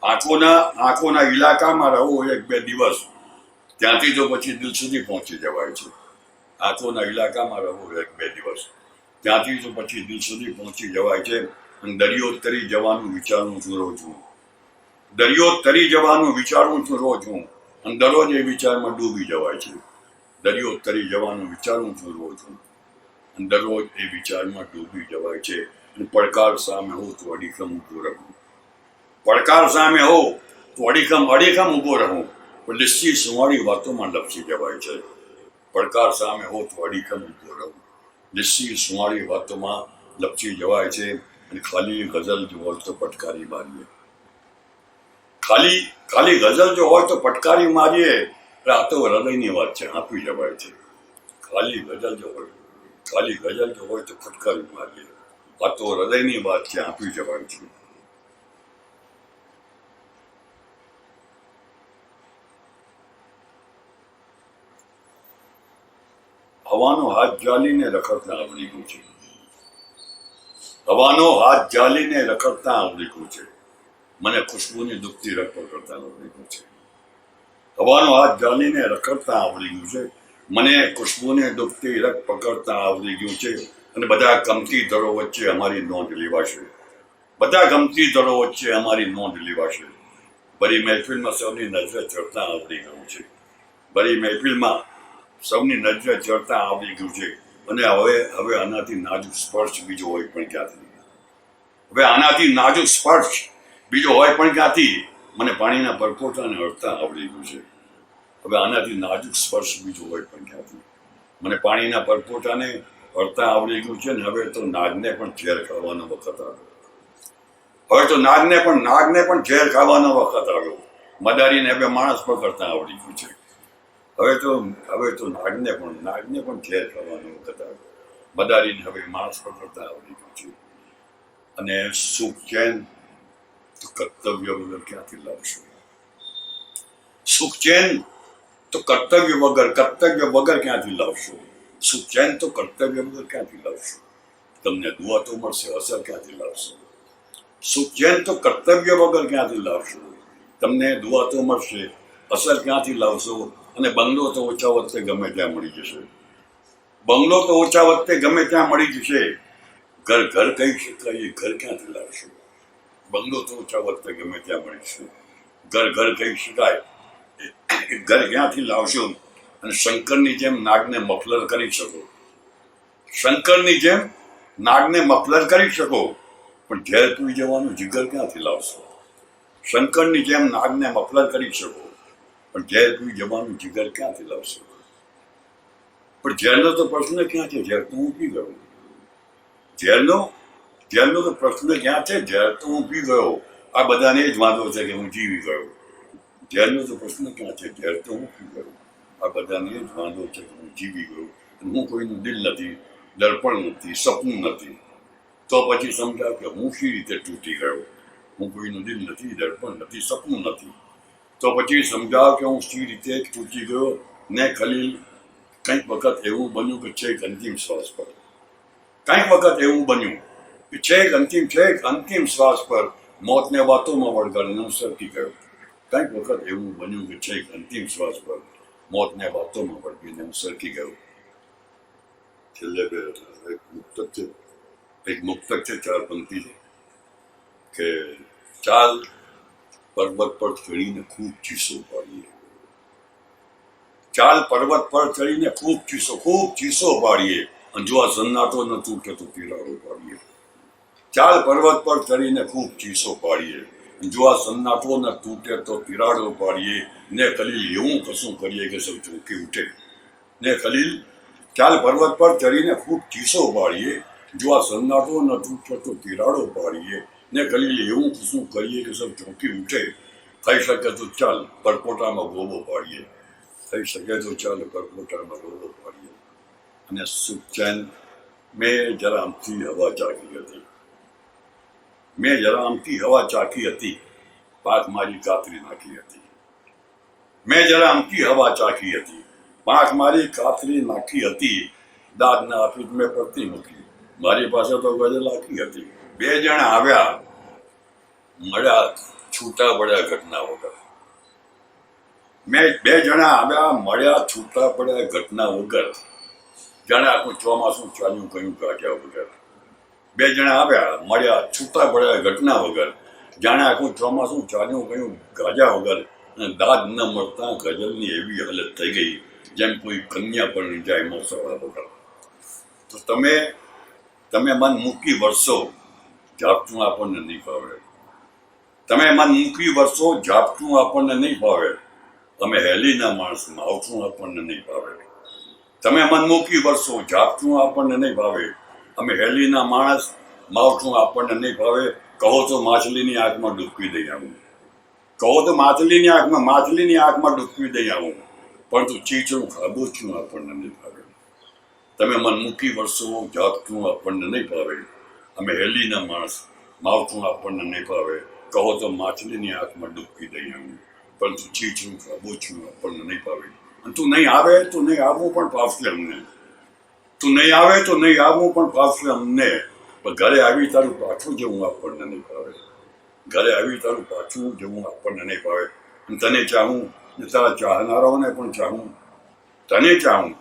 Speaker 4: આંખોના ઇલાકામાં રહો એક બે દિવસ, ત્યાંથી તો પછી દિલ સુધી પહોંચી જવાય છે. આંખોના ઇલાકામાં રહો એક બે દિવસ, ત્યાંથી તો પછી દિલ સુધી પહોંચી જવાય છે. અને દરિયો તરી જવાનું વિચારું છું રોજ હું. દરિયો તરી જવાનું વિચારું છું રોજ હું. અને દરરોજ એ વિચારમાં ડૂબી જવાય છે. દરિયો તરી જવાનું વિચારું છું રોજ હું. અને દરરોજ એ વિચારમાં ડૂબી જવાય છે. અને પડકાર સામે હો તો અડીખમ ઊભો રહું. પડકાર સામે હો તો અડીખમ ઊભો રહું. પણ લીસી સુવાળી વાતોમાં લપસી જવાય છે. પડકાર સામે હો તો અડીખમ ઊભો રહું. લીસી સુવાળી વાતોમાં લપસી જવાય છે. અને ખાલી ગઝલ જો હોય તો પટકારી મારીએ. ખાલી ગઝલ જો હોય તો પટકારી મારીએ. આ તો હૃદયની વાત છે, આપી જવાય છે. ખાલી ગઝલ જો હોય તો પટકારી મારીએ. આ તો હૃદયની વાત છે, આપી જવાય છે. હવાનો હાથ જાલીને રખડતા આવડી ગયું છે. હવાનો હાથ જાલીને રખડતા આવડી ગયું છે. મને ખુશ્બુની દુખતી રગ પકડતા આવડી ગયું છે. હવાનો હાથ જાલીને રખડતા આવડી ગયું છે. મને ખુશ્બુને દુખતી રગ પકડતા આવડી ગયું છે. અને બધા ગમતી દળો વચ્ચે અમારી નોંધ લેવાશે. બધા ગમતી દળો વચ્ચે અમારી નોંધ લેવાશે. બરી મહેફિલમાં સૌની નજરે ચડતા આવડી ગયું છે. બરી મહેફિલમાં સૌની નજરે ચડતા આવડી ગયું છે. અને હવે આનાથી નાજુક સ્પર્શ બીજો હોય પણ ક્યાંથી? હવે આનાથી નાજુક સ્પર્શ બીજો હોય પણ ક્યાંથી? મને પાણીના પરપોટાને હળતા આવડી ગયું છે. હવે આનાથી નાજુક સ્પર્શ બીજો હોય પણ ક્યાંથી? મને પાણીના પરપોટાને હળતા આવડી ગયું છે. ને હવે તો નાગને પણ ઝેર ખાવાનો વખત આવ્યો. હવે તો નાગને પણ ઝેર ખાવાનો વખત આવ્યો. મદારીને હવે માણસ પકડતા આવડી ગયું છે. હવે તો નાગને પણ ઝેર ખાવાનો વખત આવ્યો. મદારીને હવે માણસ પકડતા આવડી ગયું છે. અને સુખ ચેન તો કર્તવ્ય વગર ક્યાંથી લાવશો? સુખ ચેન તો કર્તવ્ય વગર ક્યાંથી લાવશો? સુખ ચેન તો કર્તવ્ય વગર ક્યાંથી લાવશો? તમને દુઆ તો મળશે, અસર ક્યાંથી લાવશો? સુખ ચેન તો કર્તવ્ય વગર ક્યાંથી લાવશો? તમને દુઆ તો મળશે, અસર ક્યાંથી લાવશો? અને બંગલો તો ઓછા વખતે ગમે ત્યાં મળી જશે. બંગલો તો ઓછા વખતે ગમે ત્યાં મળી જશે. ઘર કહી શકાય એ ઘર ક્યાંથી લાવશો? બંગલો તો ઓછા વખતે ગમે ત્યાં મળી જશે. ઘર કહી શકાય એ ઘર ક્યાંથી લાવશો? અને શંકરની જેમ નાગને મફલર કરી શકો. શંકરની જેમ નાગને મફલર કરી શકો, પણ ઝેર પી જવાનું જીગર ક્યાંથી લાવશો? શંકરની જેમ નાગને મફલર કરી શકો, પણ ઝેર પી જવાનું જીગર ક્યાંથી લાવશો? પણ ઝેરનો તો પ્રશ્ન ક્યાં છે? ઝેર તો હું પી ગયો. ઝેરનો તો પ્રશ્ન ક્યાં છે? ઝેર તો હું પી ગયો. આ બધાને જ વાંધો છે કે હું જીવી ગયો. ઝેરનો તો પ્રશ્ન ક્યાં છે? ઝેર તો હું પી ગયો. આ બધાને જ વાંધો છે કે હું જીવી ગયો. હું કોઈનું દિલ નથી, દર્પણ નથી, સપનું નથી. તો પછી સમજાવ કે હું શી રીતે તૂટી ગયો? હું કોઈનું દિલ નથી, દર્પણ નથી, સપનું નથી. તો પછી સમજાવ કે હું શી રીતે તૂટી ગયો. ને ખલીલ, કંઈક વખત એવું બન્યું કે છેક અંતિમ શ્વાસ પર, કંઈક વખત એવું બન્યું કે છેક અંતિમ શ્વાસ પર મોતને વાતોમાં વળગાડીને હું સરકી ગયો. કંઈક વખત એવું બન્યું કે છેક અંતિમ શ્વાસ પર મોતને વાતોમાં પડવીને હું સરકી ગયો. છેલ્લે એક મુક્તક છે 4 પંક્તિ છે કે ચાલ પર્વત પર ચડીને ખૂબ ચીસો પાડીએ. ચાલ પર્વત પર ચડીને ખૂબ ચીસો પાડીએ, અને જો આ સન્નાટો ન તૂટે તો તિરાડો પાડીએ. ચાલ પર્વત પર ચડીને ખૂબ ચીસો પાડીએ, જો આ સન્નાટો ન તૂટે તો તિરાડો પાડીએ. ને ખલીલ એવું કશું કરીએ કે સૌ ચોંકી ઉઠે. ને ખલીલ ચાલ પર્વત પર ચડીને ખૂબ ચીસો પાડીએ, જો આ સન્નાટો ન તૂટે તો તિરાડો પાડીએ. ને ખલીલ એવું કશું કરીએ કે સૌ ચોંકી ઉઠે. થઈ શકે તો ચાલ પરપોટામાં ગોબો પાડીએ. થઈ શકે તો ચાલ પરપોટામાં ગોબો પાડીએ. અને સુખચેન મેં જરા આમથી હવા ચાખી હતી, પાંખ મારી કાતરી નાખી હતી. મેં જરા આમથી હવા ચાખી હતી, પાંખ મારી કાતરી નાખી હતી. દાદ ના આપી મેં પડતી મૂકી, મારી પાસે તો ગઝલ આખી હતી. 2 જણા આવ્યા મળ્યા છૂટા પડ્યા ઘટના વગર. મેં 2 જણા આવ્યા મળ્યા છૂટા પડ્યા ઘટના વગર. જાણે આખું ચોમાસું ચાલ્યું કયું ગાંઠ્યા વગર. 2 જણા આવ્યા મળ્યા છૂટા પડ્યા ઘટના વગર. જાણે આખું ચોમાસું ચાલ્યું કયું ગાજા વગર. અને દાદ ન મળતા ગઝલની એવી હાલત થઈ ગઈ જેમ કોઈ કન્યા પણ જાય મોસળા વગર. તો તમે મન મૂકી વરસો, ઝાપટું આપણને નહીં ફાવે. તમે મન મૂકી વરસો, ઝાપટું આપણને નહીં ફાવે. તમે હેલીના માણસ, માવઠું આપણને નહીં ફાવે. તમે મન મૂકી વરસો, ઝાપટું આપણને નહીં ભાવે. અમે હેલીના માણસ, માવઠું આપણને નહીં ભાવે. કહો તો માછલીની આંખમાં ડૂબકી દઈ આવું. કહો તો માછલીની આંખમાં ડૂબકી દઈ આવું. પરંતુ ચીચડું ખાબોચું આપણને નહીં ભાવે. તમે મન મૂકી વરસો, ઝાપટું આપણને નહીં ભાવે. અમે હેલીના માણસ, માવઠું આપણને નહીં ભાવે. કહો તો માછલીની આંખમાં ડૂબકી દઈ આવું. પરંતુ ચીચડું ખાબોચું આપણને નહીં ભાવે. અને તું નહીં આવે તો નહીં આવવું પણ ફાવશે અમને. તું નહીં આવે તો નહીં આવવું પણ ફાવશે અમને. પણ ઘરે આવી તારું પાછું જવું આપણને નહીં ભાવે. ઘરે આવી તારું પાછું જવું આપણને નહીં ભાવે. અને તને ચાહું ને તારા ચાહનારાઓને પણ ચાહું. તને ચાહું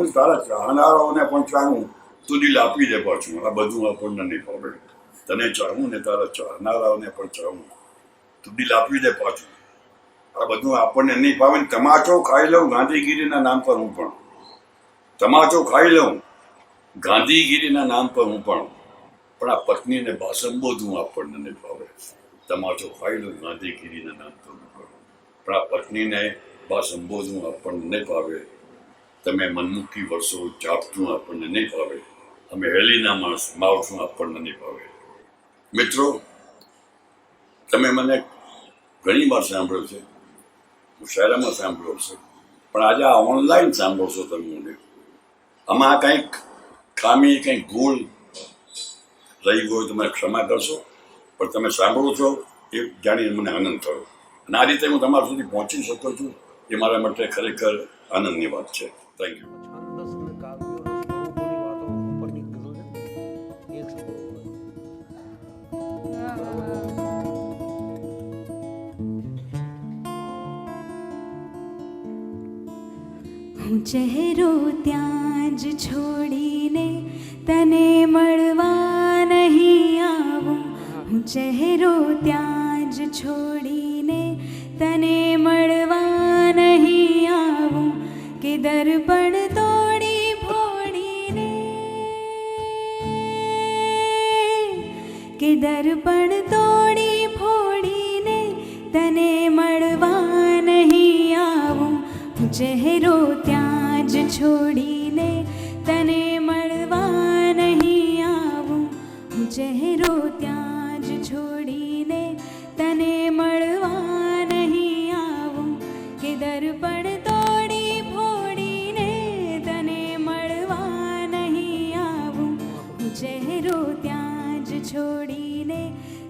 Speaker 4: ને તારા ચાહનારાઓને પણ ચાહું. તું દિલ આપી દે પાછું, આ બધું આપણને નહીં ભાવે. તને ચાહું ને તારા ચાહનારાઓને પણ ચાહું. તું દિલ આપી દે પાછું, આ બધું આપણને નહીં ભાવે. તમાચો ખાઈ લઉં ગાંધીગીરીના નામ પર હું પણ. તમાચો ખાઈ લઉં ગાંધીગીરીના નામ પર હું પણ આ પત્નીને સંબોધવું આપણને નહીં ભાવે. તમાચો ખાઈ લઉં ગાંધીગીરીના નામ પર હું પણ આ પત્નીને સંબોધવું આપણને નહીં ભાવે. તમે મનમુખી વર્ષો, ઝાપટું આપણને નહીં ભાવે. અમે હેલીના માણસ, માવઠું આપણને નહીં ભાવે. મિત્રો, તમે મને ઘણી વાર સાંભળ્યો છે, શાયરામાં સાંભળ્યો છે, પણ આજે આ ઓનલાઈન સાંભળશો તમે મને. આમાં કંઈક ખામી, કંઈક ભૂલ રહી ગયો તો મને ક્ષમા કરશો. પણ તમે સાંભળો છો એ જાણીને મને આનંદ થયો. અને આ રીતે હું તમારા સુધી પહોંચી શકું છું એ મારા માટે ખરેખર આનંદની વાત છે. Thank you.
Speaker 1: હું ચહેરો ત્યાં જ છોડીને તને મળવા નહીં આવું. હું ચહેરો ત્યાં જ છોડીને તને મળવા નહીં આવું. કે દર્પણ તોડી ફોડીને, કે દર્પણ તોડી ફોડીને તને મળવા નહીં આવું. હું ચહેરો ત્યાં જ છોડીને તને મળવા નહીં આવું. હું ચહેરો ત્યાં જ છોડીને તને મળવા નહીં આવું. કે દર્પણ તોડી ફોડીને તને મળવા નહીં આવું. હું ચહેરો ત્યાં જ છોડીને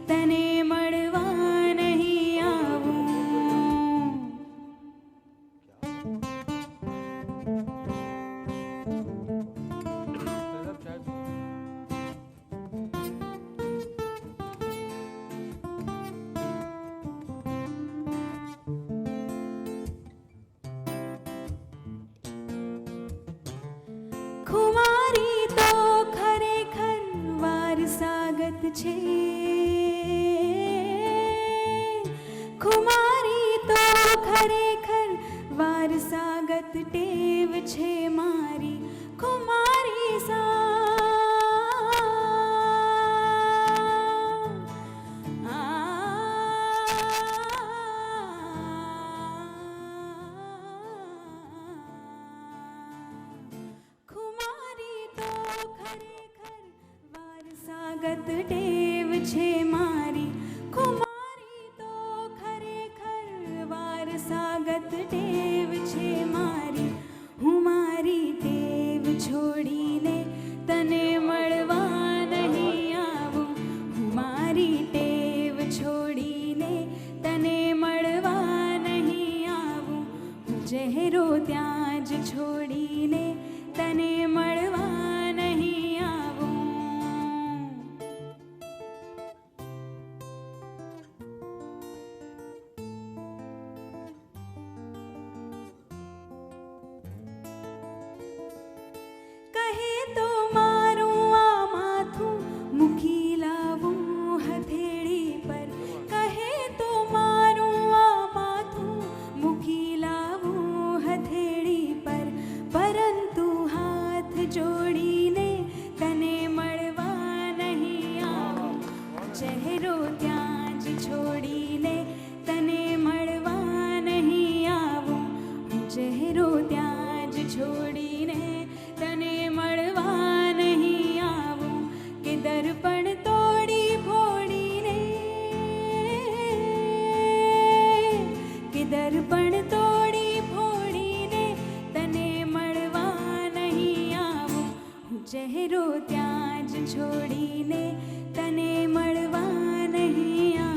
Speaker 1: તને મળવા નહીં આવું. ખુમારી તો ખરેખર વારસાગત છે, ખુમારી તો ખરેખર વારસાગત ટેવ છે મારી, ખુમારી ખુમારી તો ખરેખર વારસાગત ટેવ છે મારી, ખુમારી તો ખરેખર વારસાગત ટેવ છે મારી. હું મારી ટેવ છોડીને તને મળવા નહીં આવું, હું મારી ટેવ છોડીને તને મળવા નહીં આવું, હું ચહેરો ત્યાં જ છોડીને તને મળવા નહીં આવું. કહે તો મારું આ માથું મૂકી લાવું હથેળી પર, કહે તો મારું આ માથું મૂકી લાવું હથેળી પર, પરંતુ હાથ જોડીને તને મળવા નહીં આવું, ચહેરો ત્યાં જ છોડીને તને મળવા નહીં આવું, ચહેરો ત્યાં જ છોડીને તને મળવા નહીં આવું, કે દર્પણ તોડી ફોડીને, કે દર્પણ તોડી ફોડીને તને મળવા નહીં આવું, હું ચહેરો ત્યાં જ છોડીને તને મળવા નહીં આવું.